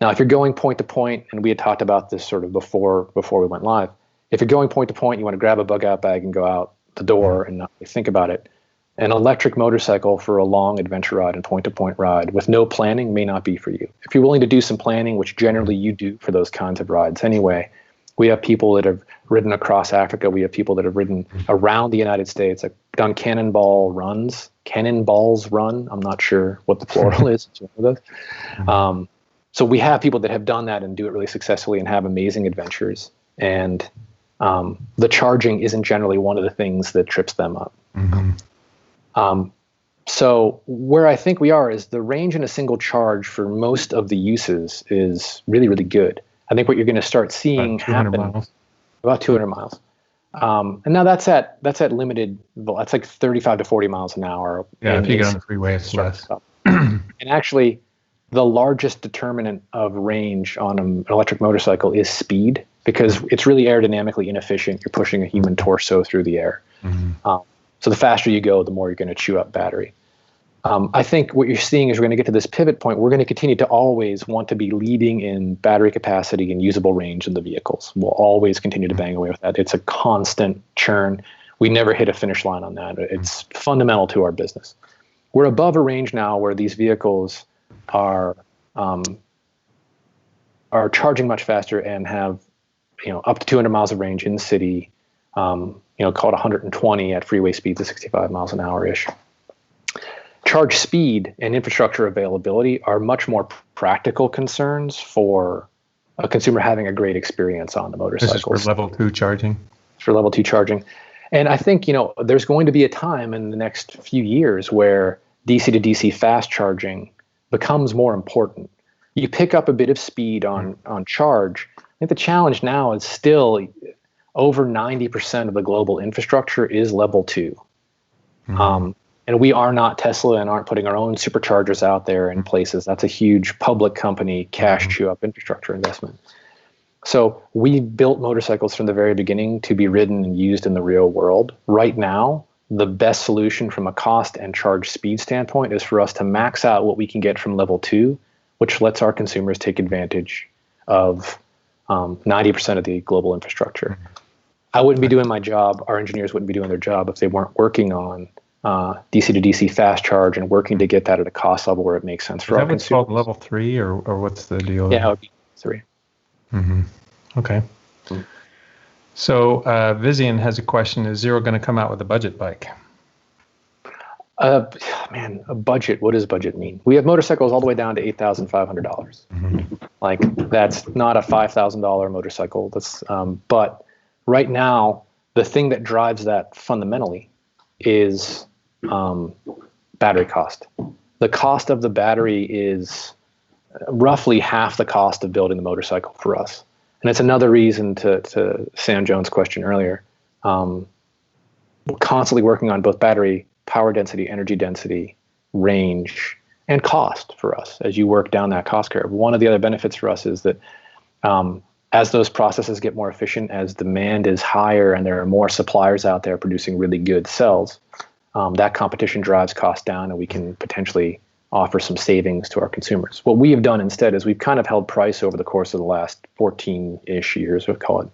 Now, if you're going point to point, and we had talked about this sort of before we went live, if you're going point to point, you want to grab a bug out bag and go out the door and not really think about it. An electric motorcycle for a long adventure ride and point to point ride with no planning may not be for you. If you're willing to do some planning, which generally you do for those kinds of rides anyway, we have people that have ridden across Africa. We have people that have ridden around the United States, done cannonballs run. I'm not sure what the plural is. So we have people that have done that and do it really successfully and have amazing adventures. And the charging isn't generally one of the things that trips them up. So where I think we are is the range in a single charge for most of the uses is really, really good. I think what you're going to start seeing happen about 200 miles. And now that's at limited, that's like 35 to 40 miles an hour. Yeah, if you get on the freeway, it's less. And actually, the largest determinant of range on an electric motorcycle is speed, because it's really aerodynamically inefficient. You're pushing a human torso through the air. So the faster you go, the more you're going to chew up battery. I think what you're seeing is we're going to get to this pivot point. We're going to continue to always want to be leading in battery capacity and usable range in the vehicles. We'll always continue to bang away with that. It's a constant churn. We never hit a finish line on that. It's fundamental to our business. We're above a range now where these vehicles are charging much faster and have, up to 200 miles of range in the city. Call it 120 at freeway speeds of 65 miles an hour ish. Charge speed and infrastructure availability are much more practical concerns for a consumer having a great experience on the motorcycle. This is for level 2 charging? For level 2 charging. And I think, there's going to be a time in the next few years where DC to DC fast charging becomes more important. You pick up a bit of speed on charge. I think the challenge now is still over 90% of the global infrastructure is level 2. And we are not Tesla and aren't putting our own superchargers out there in places. That's a huge public company cash chew up infrastructure investment. So we built motorcycles from the very beginning to be ridden and used in the real world. Right now, the best solution from a cost and charge speed standpoint is for us to max out what we can get from level 2, which lets our consumers take advantage of 90% of the global infrastructure. I wouldn't be doing my job. Our engineers wouldn't be doing their job if they weren't working on DC to DC fast charge and working to get that at a cost level where it makes sense for our consumers. Is that what's called level 3 or what's the deal? Yeah, it would be 3. Okay. So Vizian has a question. Is Zero going to come out with a budget bike? A budget. What does budget mean? We have motorcycles all the way down to $8,500. Like, that's not a $5,000 motorcycle. That's but right now, the thing that drives that fundamentally is battery cost. The cost of the battery is roughly half the cost of building the motorcycle for us. And it's another reason to Sam Jones' question earlier. We're constantly working on both battery power density, energy density, range, and cost for us as you work down that cost curve. One of the other benefits for us is that as those processes get more efficient, as demand is higher and there are more suppliers out there producing really good cells, that competition drives costs down and we can potentially offer some savings to our consumers. What we have done instead is we've kind of held price over the course of the last 14-ish years, we'll call it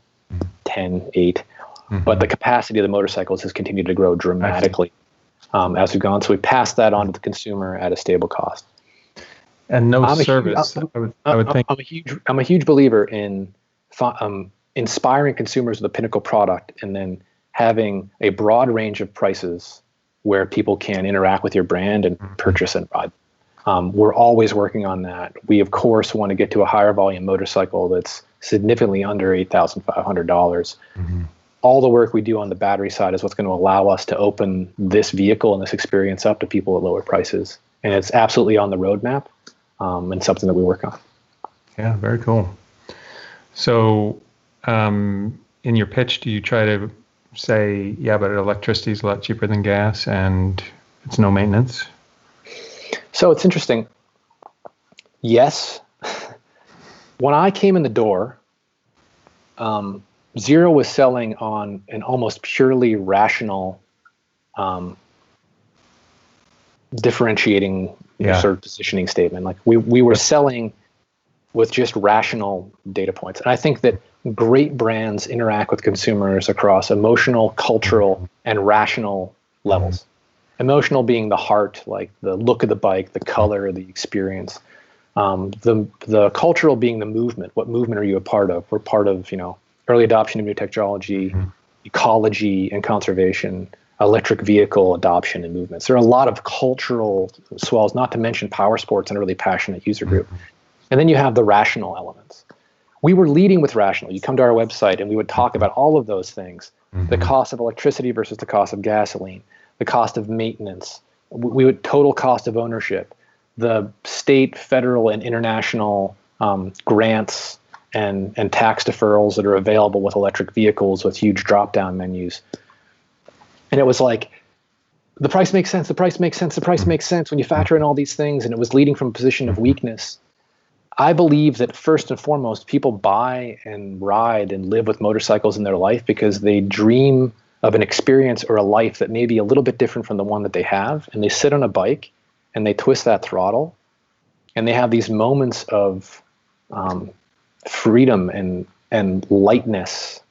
10, 8. But the capacity of the motorcycles has continued to grow dramatically as we've gone. So we passed that on to the consumer at a stable cost. And no service. I would think. I'm a huge believer in inspiring consumers with a pinnacle product and then having a broad range of prices where people can interact with your brand and purchase and ride. We're always working on that. We, of course, want to get to a higher volume motorcycle that's significantly under $8,500. All the work we do on the battery side is what's going to allow us to open this vehicle and this experience up to people at lower prices. And it's absolutely on the roadmap and something that we work on. Yeah, very cool. So in your pitch, do you try to say, yeah, but electricity is a lot cheaper than gas and it's no maintenance? So it's interesting. Yes. When I came in the door, Zero was selling on an almost purely rational differentiating sort of positioning statement. Like we were selling with just rational data points. And I think that great brands interact with consumers across emotional, cultural, and rational levels. Emotional being the heart, like the look of the bike, the color, the experience. The cultural being the movement. What movement are you a part of? We're part of, early adoption of new technology, ecology and conservation, electric vehicle adoption and movements. There are a lot of cultural swells, not to mention power sports and a really passionate user group. And then you have the rational elements. We were leading with rational. You come to our website and we would talk about all of those things. The cost of electricity versus the cost of gasoline, the cost of maintenance, we would total cost of ownership, the state, federal, and international grants and tax deferrals that are available with electric vehicles with huge drop-down menus. And it was like, the price makes sense, the price makes sense, the price makes sense when you factor in all these things, and it was leading from a position of weakness. I believe that first and foremost, people buy and ride and live with motorcycles in their life because they dream of an experience or a life that may be a little bit different from the one that they have, and they sit on a bike and they twist that throttle, and they have these moments of freedom and lightness,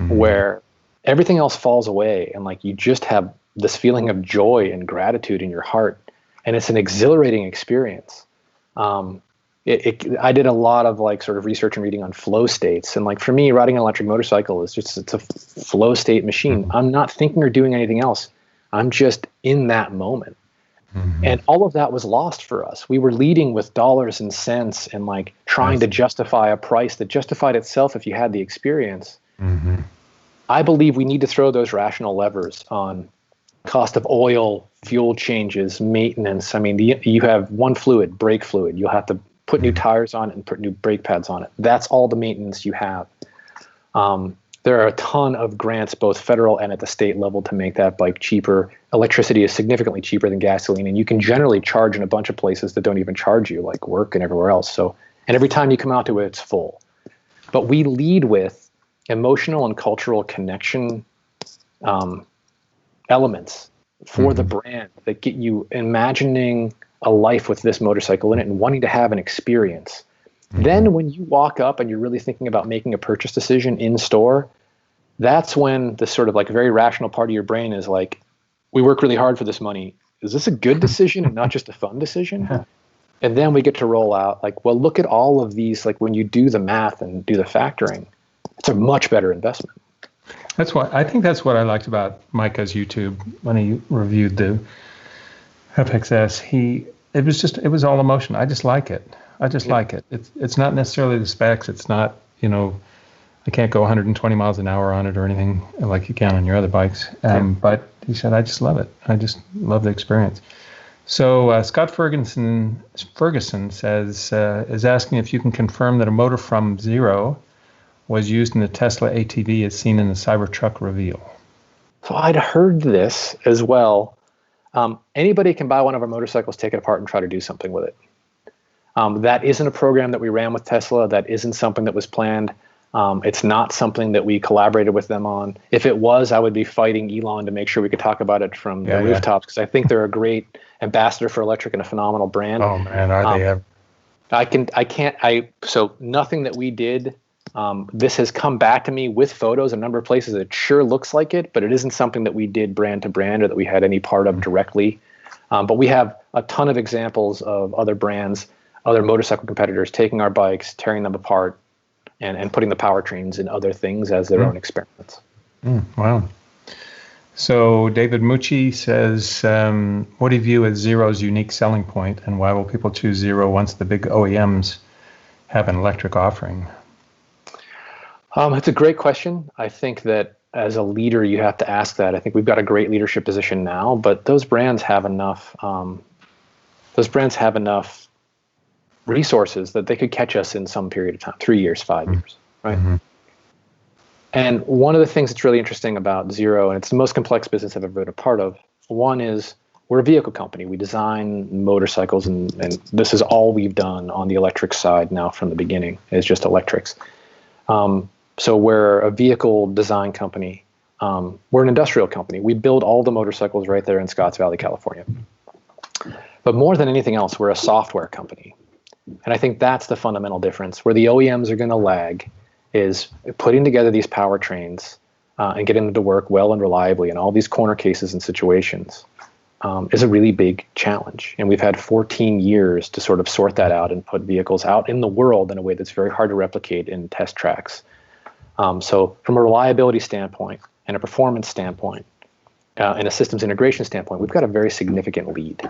where everything else falls away, and like you just have this feeling of joy and gratitude in your heart, and it's an exhilarating experience. I did a lot of like sort of research and reading on flow states, and like for me, riding an electric motorcycle is it's a flow state machine. I'm not thinking or doing anything else. I'm just in that moment. And all of that was lost for us. We were leading with dollars and cents and like trying to justify a price that justified itself if you had the experience. I believe we need to throw those rational levers on cost of oil, fuel changes, maintenance. I mean, you have one fluid, brake fluid. You'll have to put new tires on it and put new brake pads on it. That's all the maintenance you have. There are a ton of grants, both federal and at the state level, to make that bike cheaper. Electricity is significantly cheaper than gasoline, and you can generally charge in a bunch of places that don't even charge you, like work and everywhere else. So, and every time you come out to it, it's full. But we lead with emotional and cultural connection elements for the brand that get you imagining a life with this motorcycle in it and wanting to have an experience. Then when you walk up and you're really thinking about making a purchase decision in store, that's when the sort of like very rational part of your brain is like, we work really hard for this money. Is this a good decision and not just a fun decision? And then we get to roll out like, well, look at all of these. Like when you do the math and do the factoring, it's a much better investment. I think that's what I liked about Micah's YouTube when he reviewed the FXS. It was all emotion. I just like it. Like it. It's not necessarily the specs. It's not, I can't go 120 miles an hour on it or anything like you can on your other bikes. But he said, I just love it. I just love the experience. So Scott Ferguson says, is asking if you can confirm that a motor from zero was used in the Tesla ATV as seen in the Cybertruck reveal. So I'd heard this as well. Anybody can buy one of our motorcycles, take it apart, and try to do something with it. That isn't a program that we ran with Tesla. That isn't something that was planned. It's not something that we collaborated with them on. If it was, I would be fighting Elon to make sure we could talk about it from the rooftops, because I think they're a great ambassador for electric and a phenomenal brand. Oh man, are they ever? So nothing that we did. This has come back to me with photos in a number of places. It sure looks like it, but it isn't something that we did brand to brand or that we had any part of directly. But we have a ton of examples of other brands, other motorcycle competitors taking our bikes, tearing them apart, and putting the powertrains in other things as their own experiments. Wow. So David Mucci says, what do you view as Zero's unique selling point, and why will people choose Zero once the big OEMs have an electric offering? It's a great question. I think that as a leader, you have to ask that. I think we've got a great leadership position now, but those brands have enough. Those brands have enough resources that they could catch us in some period of time, 3 years, 5 years, right? And one of the things that's really interesting about Zero, and it's the most complex business I've ever been a part of, one is we're a vehicle company. We design motorcycles, and this is all we've done on the electric side now from the beginning, is just electrics. So we're a vehicle design company. We're an industrial company. We build all the motorcycles right there in Scotts Valley, California. But more than anything else, we're a software company. And I think that's the fundamental difference. Where the OEMs are going to lag is putting together these powertrains and getting them to work well and reliably in all these corner cases and situations is a really big challenge. And we've had 14 years to sort of sort that out and put vehicles out in the world in a way that's very hard to replicate in test tracks. So from a reliability standpoint and a performance standpoint and a systems integration standpoint, we've got a very significant lead.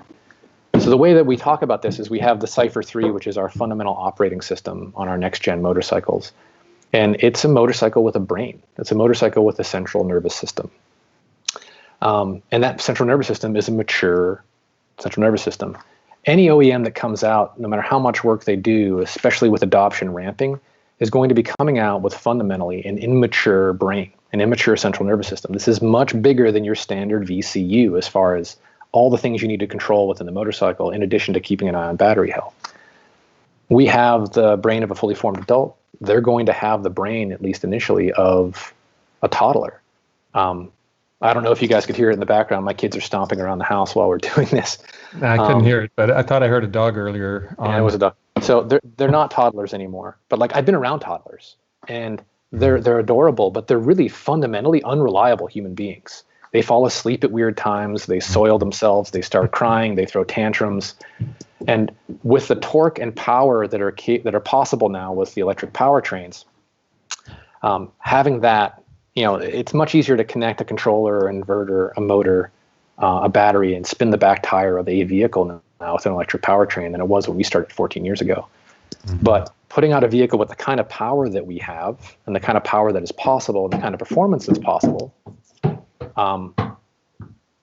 So the way that we talk about this is we have the Cypher 3, which is our fundamental operating system on our next-gen motorcycles. And it's a motorcycle with a brain. It's a motorcycle with a central nervous system. And that central nervous system is a mature central nervous system. Any OEM that comes out, no matter how much work they do, especially with adoption ramping, is going to be coming out with fundamentally an immature brain, an immature central nervous system. This is much bigger than your standard VCU as far as all the things you need to control within the motorcycle, in addition to keeping an eye on battery health. We have the brain of a fully formed adult. They're going to have the brain, at least initially, of a toddler. I don't know if you guys could hear it in the background. My kids are stomping around the house while we're doing this. I couldn't hear it, but I thought I heard a dog earlier. Yeah, it was a dog. So they're not toddlers anymore. But like I've been around toddlers, and they're adorable, but they're really fundamentally unreliable human beings. They fall asleep at weird times. They soil themselves. They start crying. They throw tantrums. And with the torque and power that are possible now with the electric powertrains, having that, it's much easier to connect a controller, an inverter, a motor, a battery, and spin the back tire of a vehicle now with an electric powertrain than it was when we started 14 years ago. But putting out a vehicle with the kind of power that we have and the kind of power that is possible and the kind of performance that's possible,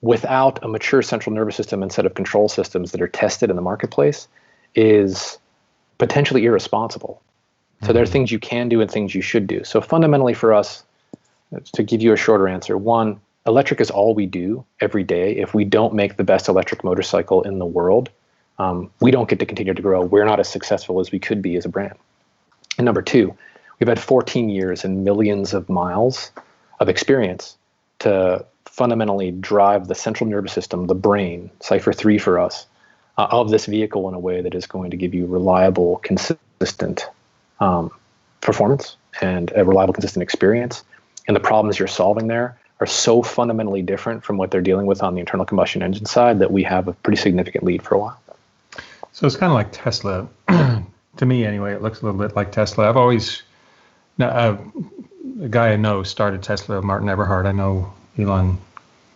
without a mature central nervous system and set of control systems that are tested in the marketplace is potentially irresponsible. So there are things you can do and things you should do. So fundamentally for us, to give you a shorter answer, one, electric is all we do every day. If we don't make the best electric motorcycle in the world, we don't get to continue to grow. We're not as successful as we could be as a brand. And number two, we've had 14 years and millions of miles of experience to fundamentally drive the central nervous system, the brain, Cipher 3 for us, of this vehicle in a way that is going to give you reliable, consistent performance and a reliable, consistent experience. And the problems you're solving there are so fundamentally different from what they're dealing with on the internal combustion engine side that we have a pretty significant lead for a while. So it's kind of like Tesla. To me, anyway, it looks a little bit like Tesla. I've always, a guy I know started Tesla, Martin Eberhard. I know Elon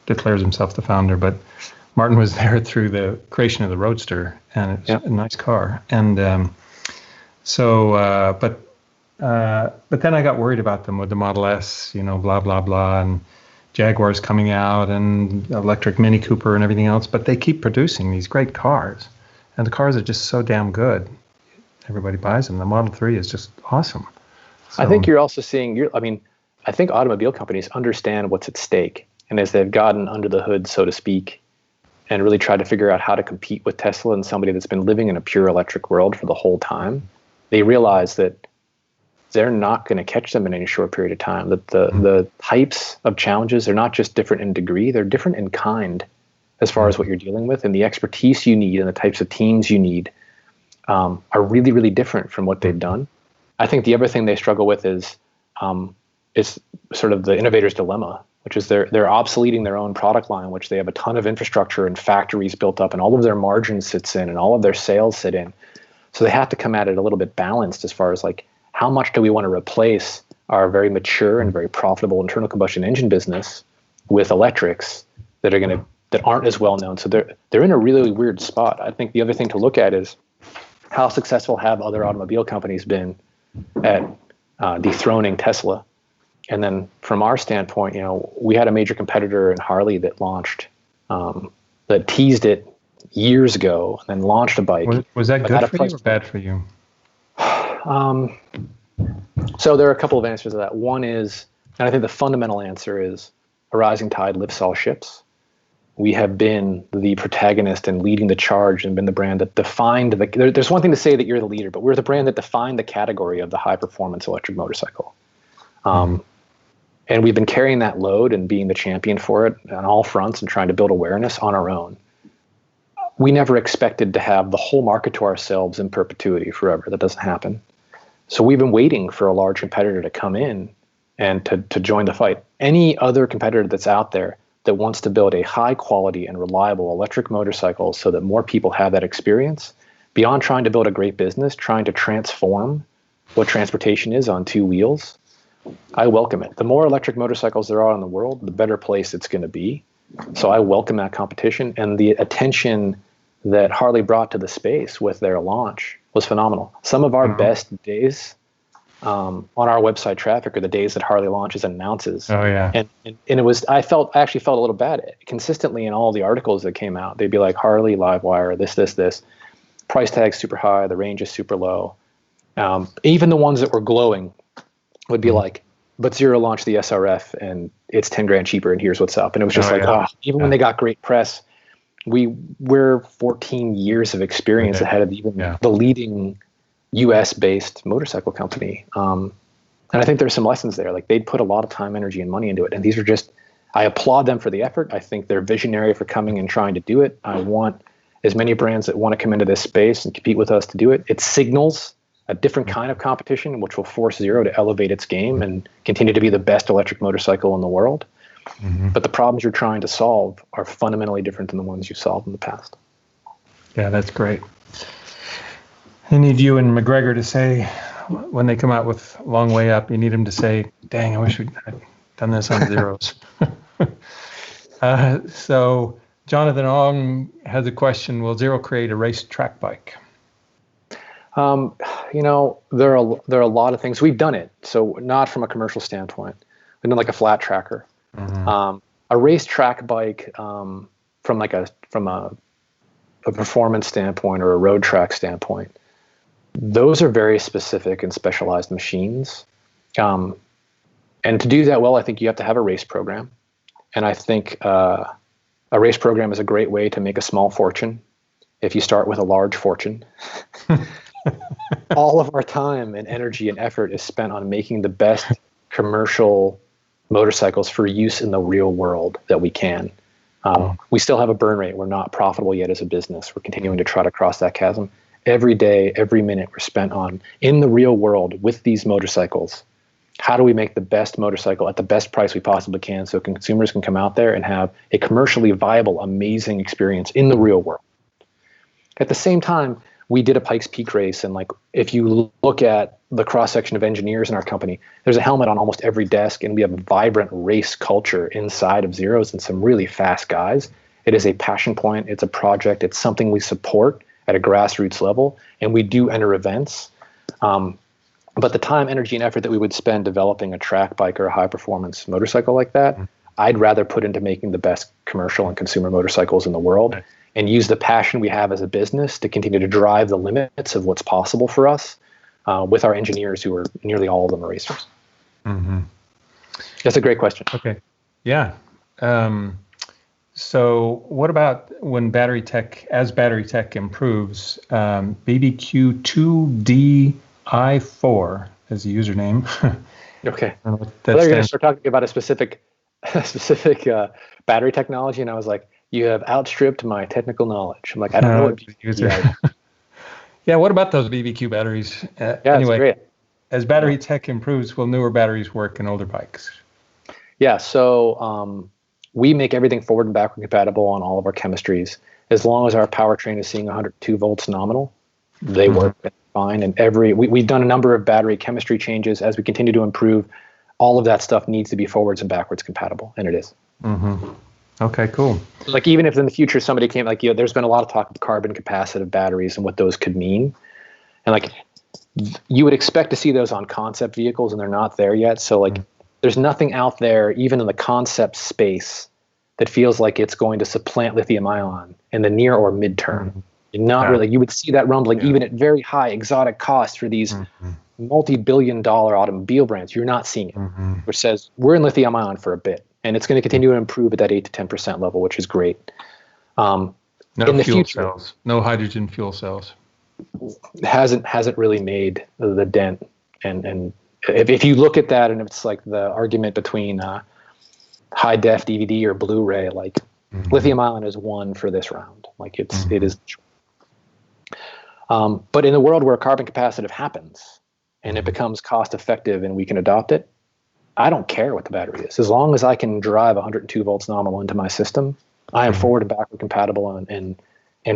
declares himself the founder, but Martin was there through the creation of the Roadster, and it's a nice car. And but then I got worried about them with the Model S, blah, blah, blah, and Jaguar's coming out and electric Mini Cooper and everything else. But they keep producing these great cars, and the cars are just so damn good. Everybody buys them. The Model 3 is just awesome. So, I think you're also seeing, I think automobile companies understand what's at stake. And as they've gotten under the hood, so to speak, and really tried to figure out how to compete with Tesla and somebody that's been living in a pure electric world for the whole time, they realize that they're not going to catch them in any short period of time. That the types of challenges are not just different in degree, they're different in kind as far as what you're dealing with, and the expertise you need and the types of teams you need are really, really different from what they've done. I think the other thing they struggle with is sort of the innovator's dilemma, which is they're obsoleting their own product line, which they have a ton of infrastructure and factories built up, and all of their margin sits in, and all of their sales sit in. So they have to come at it a little bit balanced as far as like, how much do we want to replace our very mature and very profitable internal combustion engine business with electrics that aren't as well known. So they're in a really weird spot. I think the other thing to look at is how successful have other automobile companies been at dethroning Tesla. And then from our standpoint, we had a major competitor in Harley that launched, that teased it years ago and then launched a bike. Was that good for you or bad for you? So there are a couple of answers to that. One is, and I think the fundamental answer is, a rising tide lifts all ships. We have been the protagonist and leading the charge and been the brand that defined there's one thing to say that you're the leader, but we're the brand that defined the category of the high performance electric motorcycle. And we've been carrying that load and being the champion for it on all fronts and trying to build awareness on our own. We never expected to have the whole market to ourselves in perpetuity forever. That doesn't happen. So we've been waiting for a large competitor to come in and to join the fight. Any other competitor that's out there that wants to build a high quality and reliable electric motorcycle so that more people have that experience, beyond trying to build a great business, trying to transform what transportation is on two wheels, I welcome it. The more electric motorcycles there are in the world, the better place it's going to be. So I welcome that competition, and the attention that Harley brought to the space with their launch was phenomenal. Some of our best days on our website traffic are the days that Harley launches and announces. Oh yeah. And it was, I actually felt a little bad. Consistently in all the articles that came out, they'd be like, Harley, Livewire, this. Price tag's super high, the range is super low. Even the ones that were glowing would be like, but Zero launched the SRF and it's 10 grand cheaper and here's what's up. And it was just even when they got great press, we're 14 years of experience ahead of even the leading US-based motorcycle company. And I think there's some lessons there. Like, they'd put a lot of time, energy, and money into it. And these are just I applaud them for the effort. I think they're visionary for coming and trying to do it. I want as many brands that want to come into this space and compete with us to do it. It signals a different kind of competition, which will force Zero to elevate its game and continue to be the best electric motorcycle in the world. But the problems you're trying to solve are fundamentally different than the ones you've solved in the past. Yeah, that's great. I need you and McGregor to say, when they come out with Long Way Up, you need them to say, dang, I wish we'd done this on Zeros. So Jonathan Ong has a question. Will Zero create a race track bike? You know, there are a lot of things. We've done it. So not from a commercial standpoint. We've done like a flat tracker. A race track bike from a performance standpoint or a road track standpoint, those are very specific and specialized machines. And to do that well, I think you have to have a race program. And I think a race program is a great way to make a small fortune if you start with a large fortune. All of our time and energy and effort is spent on making the best commercial motorcycles for use in the real world that we can. We still have a burn rate. We're not profitable yet as a business. We're continuing to try to cross that chasm. Every day, every minute we're spent on, in the real world with these motorcycles, how do we make the best motorcycle at the best price we possibly can so consumers can come out there and have a commercially viable, amazing experience in the real world. At the same time, we did a Pikes Peak race, and like if you look at the cross-section of engineers in our company, there's a helmet on almost every desk, and we have a vibrant race culture inside of Zeros and some really fast guys. It is a passion point. It's a project. It's something we support at a grassroots level, and we do enter events. But the time, energy, and effort that we would spend developing a track bike or a high-performance motorcycle like that, I'd rather put into making the best commercial and consumer motorcycles in the world and use the passion we have as a business to continue to drive the limits of what's possible for us with our engineers, who are nearly all of them are racers. That's a great question. Okay. Yeah. So what about when battery tech improves, BBQ2DI4 as the username. Okay. Well, they're going to start talking about a specific battery technology, and I was like, you have outstripped my technical knowledge. I'm like, I don't know what BBQ is. Yeah, what about those BBQ batteries? Anyway, great. As battery tech improves, will newer batteries work in older bikes? Yeah, so we make everything forward and backward compatible on all of our chemistries. As long as our powertrain is seeing 102 volts nominal, they work fine. And we've done a number of battery chemistry changes. As we continue to improve, all of that stuff needs to be forwards and backwards compatible, and it is. Okay, cool. Like even if in the future somebody came, like, there's been a lot of talk of carbon capacitive batteries and what those could mean. And like you would expect to see those on concept vehicles, and they're not there yet. So like there's nothing out there, even in the concept space, that feels like it's going to supplant lithium ion in the near or midterm. Not really. You would see that rumbling even at very high exotic costs for these multi-billion-dollar automobile brands. You're not seeing it, which says we're in lithium ion for a bit. And it's going to continue to improve at that 8 to 10% level, which is great. No in the fuel future, cells, no hydrogen fuel cells. Hasn't really made the dent. And if you look at that, and it's like the argument between high def DVD or Blu-ray, like lithium ion is one for this round. Like it is. But in the world where carbon capacitive happens and it becomes cost effective and we can adopt it, I don't care what the battery is. As long as I can drive 102 volts nominal into my system, I am forward and backward compatible and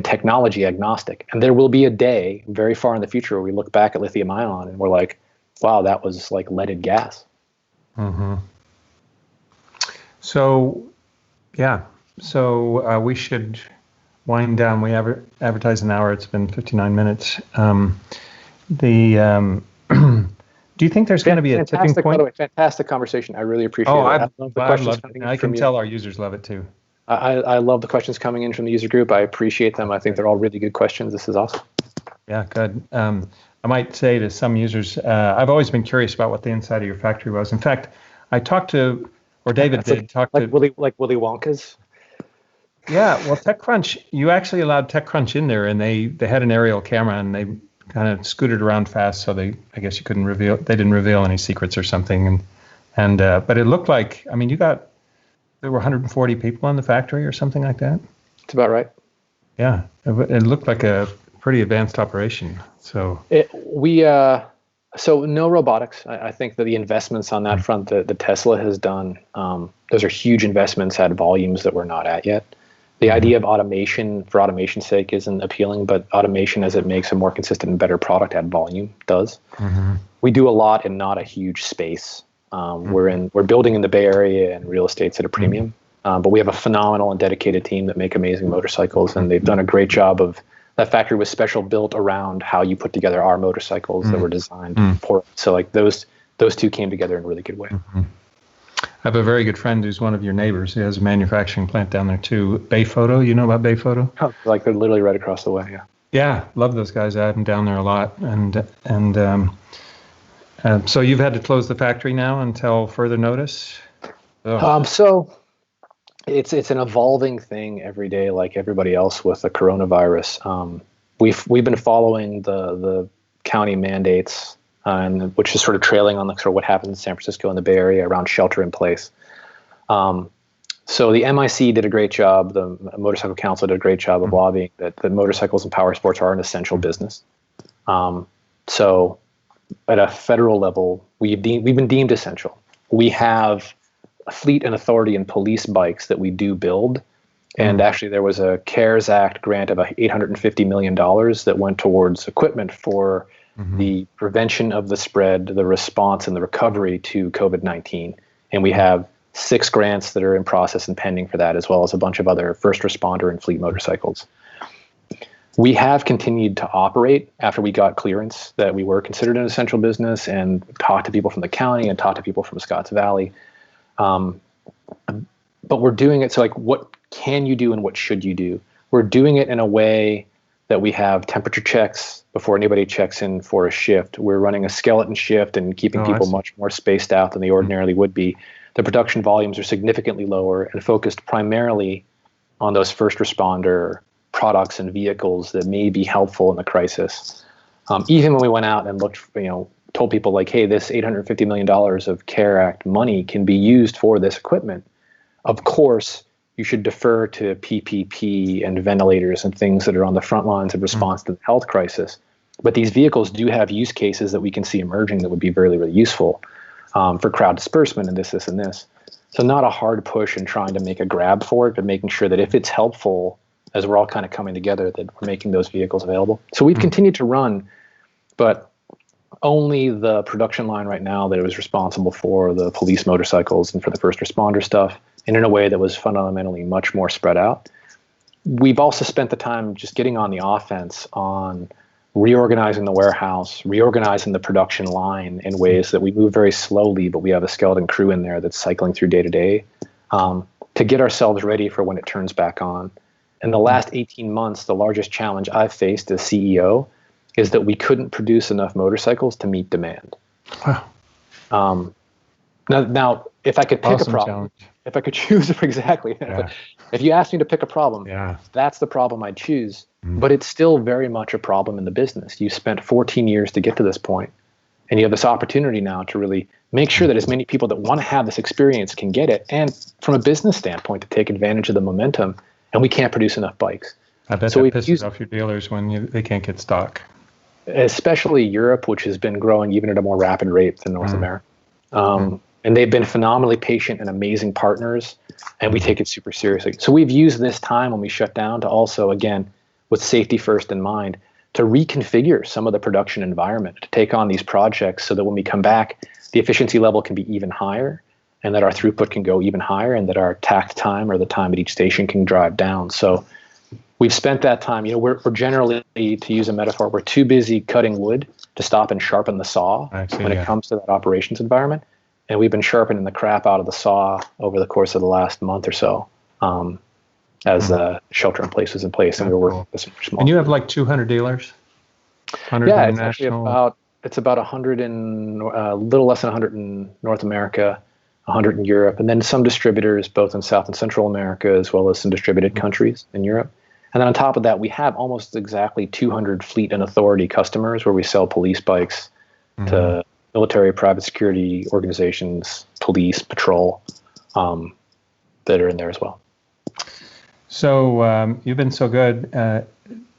technology agnostic. And there will be a day very far in the future where we look back at lithium ion and we're like, wow, that was like leaded gas. So, yeah. So we should wind down. We advertised an hour. It's been 59 minutes. Do you think there's going to be a tipping point? By the way, fantastic conversation. I really appreciate it. I love it. I can tell our users love it too. I love the questions coming in from the user group. I appreciate them. I think they're all really good questions. This is awesome. Yeah, good. I might say to some users, I've always been curious about what the inside of your factory was. In fact, I talked to, or David did, talk to... Willy Wonka's? Yeah, well, TechCrunch, you actually allowed TechCrunch in there, and they had an aerial camera, and they kind of scooted around fast, so I guess they didn't reveal any secrets or something. But it looked like, I mean, you got there were 140 people in the factory or something like that. That's about right. Yeah, it looked like a pretty advanced operation. So so no robotics. I think that the investments on that front that Tesla has done, those are huge investments at volumes that we're not at yet. The idea of automation for automation's sake isn't appealing, but automation as it makes a more consistent and better product at volume does. We do a lot in not a huge space. We're building in the Bay Area, and real estate's at a premium. But we have a phenomenal and dedicated team that make amazing motorcycles, and they've done a great job of. That factory was special built around how you put together our motorcycles that were designed for. So like those two came together in a really good way. I have a very good friend who's one of your neighbors. He has a manufacturing plant down there too. Bay Photo, you know about Bay Photo? Oh, like they're literally right across the way. Yeah. Yeah, love those guys. I have them down there a lot, and so you've had to close the factory now until further notice. So it's an evolving thing every day, like everybody else with the coronavirus. We've been following the county mandates, and which is sort of trailing on sort of what happens in San Francisco and the Bay Area around shelter in place. So the MIC did a great job. The Motorcycle Council did a great job of lobbying that motorcycles and power sports are an essential business. So at a federal level, we've been deemed essential. We have a fleet and authority and police bikes that we do build. And actually, there was a CARES Act grant of $850 million that went towards equipment for the prevention of the spread, the response, and the recovery to COVID-19. And we have 6 grants that are in process and pending for that, as well as a bunch of other first responder and fleet motorcycles. We have continued to operate after we got clearance that we were considered an essential business, and talked to people from the county and talked to people from Scotts Valley. But we're doing it. So like, what can you do and what should you do? We're doing it in a way that we have temperature checks before anybody checks in for a shift. We're running a skeleton shift and keeping people much more spaced out than they ordinarily would be. The production volumes are significantly lower and focused primarily on those first responder products and vehicles that may be helpful in the crisis. Even when we went out and looked, told people like, hey, this $850 million of CARE Act money can be used for this equipment. Of course, you should defer to PPP and ventilators and things that are on the front lines of response to the health crisis. But these vehicles do have use cases that we can see emerging that would be really, really useful for crowd disbursement and this, and this. So not a hard push in trying to make a grab for it, but making sure that if it's helpful, as we're all kind of coming together, that we're making those vehicles available. So we've continued to run, but only the production line right now that was responsible for the police motorcycles and for the first responder stuff, and in a way that was fundamentally much more spread out. We've also spent the time just getting on the offense on reorganizing the warehouse, reorganizing the production line in ways that we move very slowly, but we have a skeleton crew in there that's cycling through day to day to get ourselves ready for when it turns back on. In the last 18 months, the largest challenge I've faced as CEO is that we couldn't produce enough motorcycles to meet demand. Wow. Now, if I could pick a problem, challenge. If I could choose exactly, if you asked me to pick a problem, that's the problem I'd choose. But it's still very much a problem in the business. You spent 14 years to get to this point, and you have this opportunity now to really make sure that as many people that want to have this experience can get it, and from a business standpoint, to take advantage of the momentum. And we can't produce enough bikes. I bet that pisses off your dealers when they can't get stock. Especially Europe, which has been growing even at a more rapid rate than North America. And they've been phenomenally patient and amazing partners, and we take it super seriously. So we've used this time when we shut down to also, again, with safety first in mind, to reconfigure some of the production environment, to take on these projects so that when we come back, the efficiency level can be even higher, and that our throughput can go even higher, and that our takt time or the time at each station can drive down. So we've spent that time, we're generally, to use a metaphor, we're too busy cutting wood to stop and sharpen the saw when it comes to that operations environment. And we've been sharpening the crap out of the saw over the course of the last month or so as the shelter in place was in place. And we were working with some small. And you have like 200 dealers? 100 yeah, it's actually about 100 in a little less than 100 in North America, 100 in Europe, and then some distributors both in South and Central America, as well as some distributed countries in Europe. And then on top of that, we have almost exactly 200 fleet and authority customers where we sell police bikes to military, private security organizations, police, patrol. that are in there as well. So you've been so good.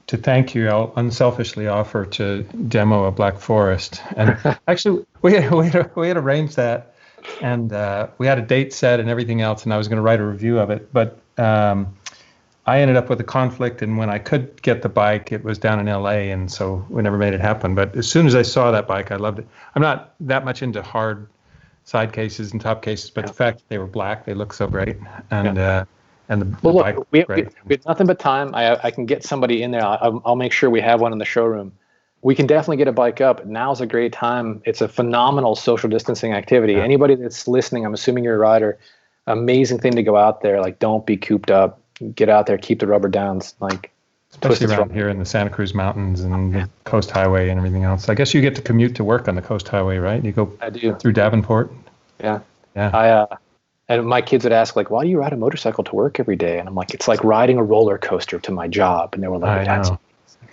To thank you, I'll unselfishly offer to demo a Black Forest. And actually, we had arranged that, and we had a date set and everything else, and I was going to write a review of it. But I ended up with a conflict, and when I could get the bike, it was down in LA, and so we never made it happen. But as soon as I saw that bike, I loved it. I'm not that much into hard side cases and top cases, but the fact that they were black, they look so great. And the bike, we have nothing but time. I can get somebody in there. I'll make sure we have one in the showroom. We can definitely get a bike up. Now's a great time. It's a phenomenal social distancing activity. Yeah. Anybody that's listening, I'm assuming you're a rider, amazing thing to go out there. Like, don't be cooped up. Get out there, keep the rubber down. Like, especially around here in the Santa Cruz Mountains and the Coast Highway and everything else. I guess you get to commute to work on the Coast Highway, right? You go through Davenport. Yeah. And my kids would ask, like, why do you ride a motorcycle to work every day? And I'm like, it's like riding a roller coaster to my job. And they were like, it's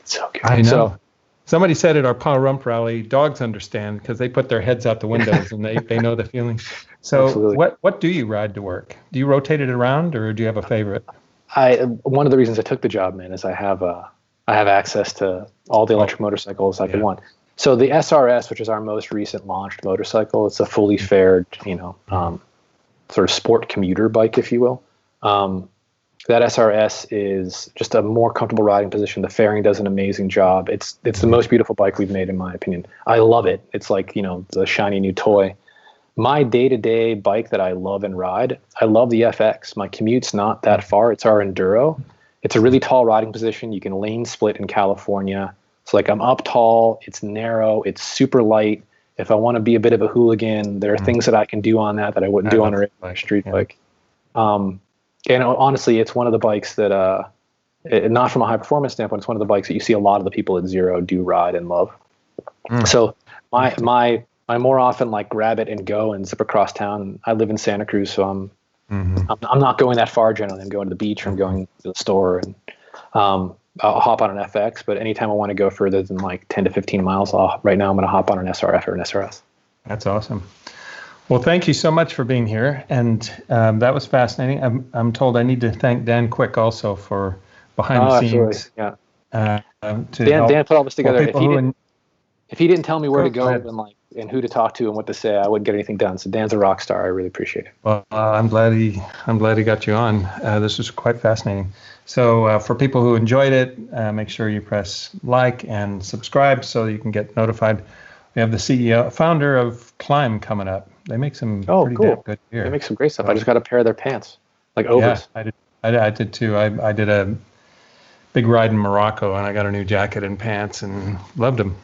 so good. I know. So, somebody said at our Power Rump rally, dogs understand because they put their heads out the windows and they know the feeling. So absolutely. What do you ride to work? Do you rotate it around, or do you have a favorite? One of the reasons I took the job, man, is I have access to all the electric motorcycles I could want. So the SRS, which is our most recent launched motorcycle, it's a fully fared, sort of sport commuter bike, if you will. That SRS is just a more comfortable riding position. The fairing does an amazing job. It's the most beautiful bike we've made, in my opinion. I love it. It's like, the shiny new toy. My day-to-day bike that I love and ride, I love the FX. My commute's not that far. It's our Enduro. It's a really tall riding position. You can lane split in California. It's like I'm up tall. It's narrow. It's super light. If I want to be a bit of a hooligan, there are things that I can do on that I wouldn't do on a street bike. And honestly, it's one of the bikes that, not from a high performance standpoint, it's one of the bikes that you see a lot of the people at Zero do ride and love. So I more often like grab it and go and zip across town. I live in Santa Cruz, so I'm not going that far generally. I'm going to the beach or I'm going to the store, and I'll hop on an FX. But anytime I want to go further than like 10 to 15 miles, right now I'm going to hop on an SRF or an SRS. That's awesome. Well, thank you so much for being here, and that was fascinating. I'm told I need to thank Dan Quick also for behind the scenes. Absolutely. Yeah. Dan put all this together. If he didn't tell me where to go and who to talk to and what to say, I wouldn't get anything done. So Dan's a rock star. I really appreciate it. Well, I'm glad he got you on. This was quite fascinating. So for people who enjoyed it, make sure you press like and subscribe so you can get notified. We have the founder of Climb coming up. They make some pretty damn good gear. They make some great stuff. I just got a pair of their pants, like overs. Yeah, I did too. I did a big ride in Morocco, and I got a new jacket and pants, and loved them.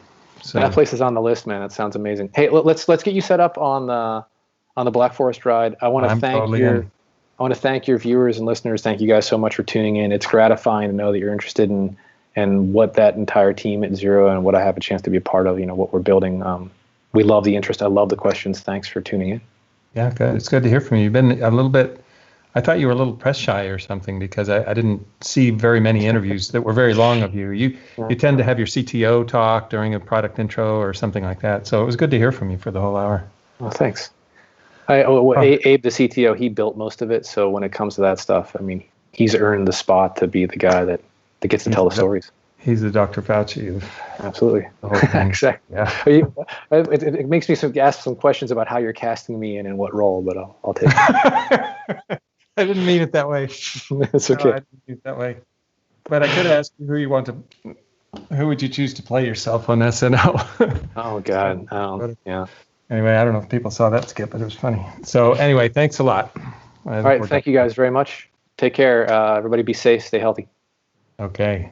So that place is on the list, man. That sounds amazing. Hey, let's get you set up on the Black Forest ride. I want to thank your viewers and listeners. Thank you guys so much for tuning in. It's gratifying to know that you're interested in what that entire team at Zero and what I have a chance to be a part of. What we're building. We love the interest. I love the questions. Thanks for tuning in. Yeah, good. It's good to hear from you. You've been a little bit. I thought you were a little press shy or something because I didn't see very many interviews that were very long of you. You tend to have your CTO talk during a product intro or something like that. So it was good to hear from you for the whole hour. Well, thanks. Abe, the CTO, he built most of it. So when it comes to that stuff, I mean, he's earned the spot to be the guy that gets to tell the stories. He's the Dr. Fauci of absolutely the whole thing. Exactly. Yeah. It makes me ask some questions about how you're casting me in and what role, but I'll take it. I didn't mean it that way. It's okay. No, I didn't mean it that way. But I could ask you who would you choose to play yourself on SNL? Oh, God. Yeah. Anyway, I don't know if people saw that skit, but it was funny. So anyway, thanks a lot. All right. Thank you guys very much. Take care. Everybody be safe. Stay healthy. Okay.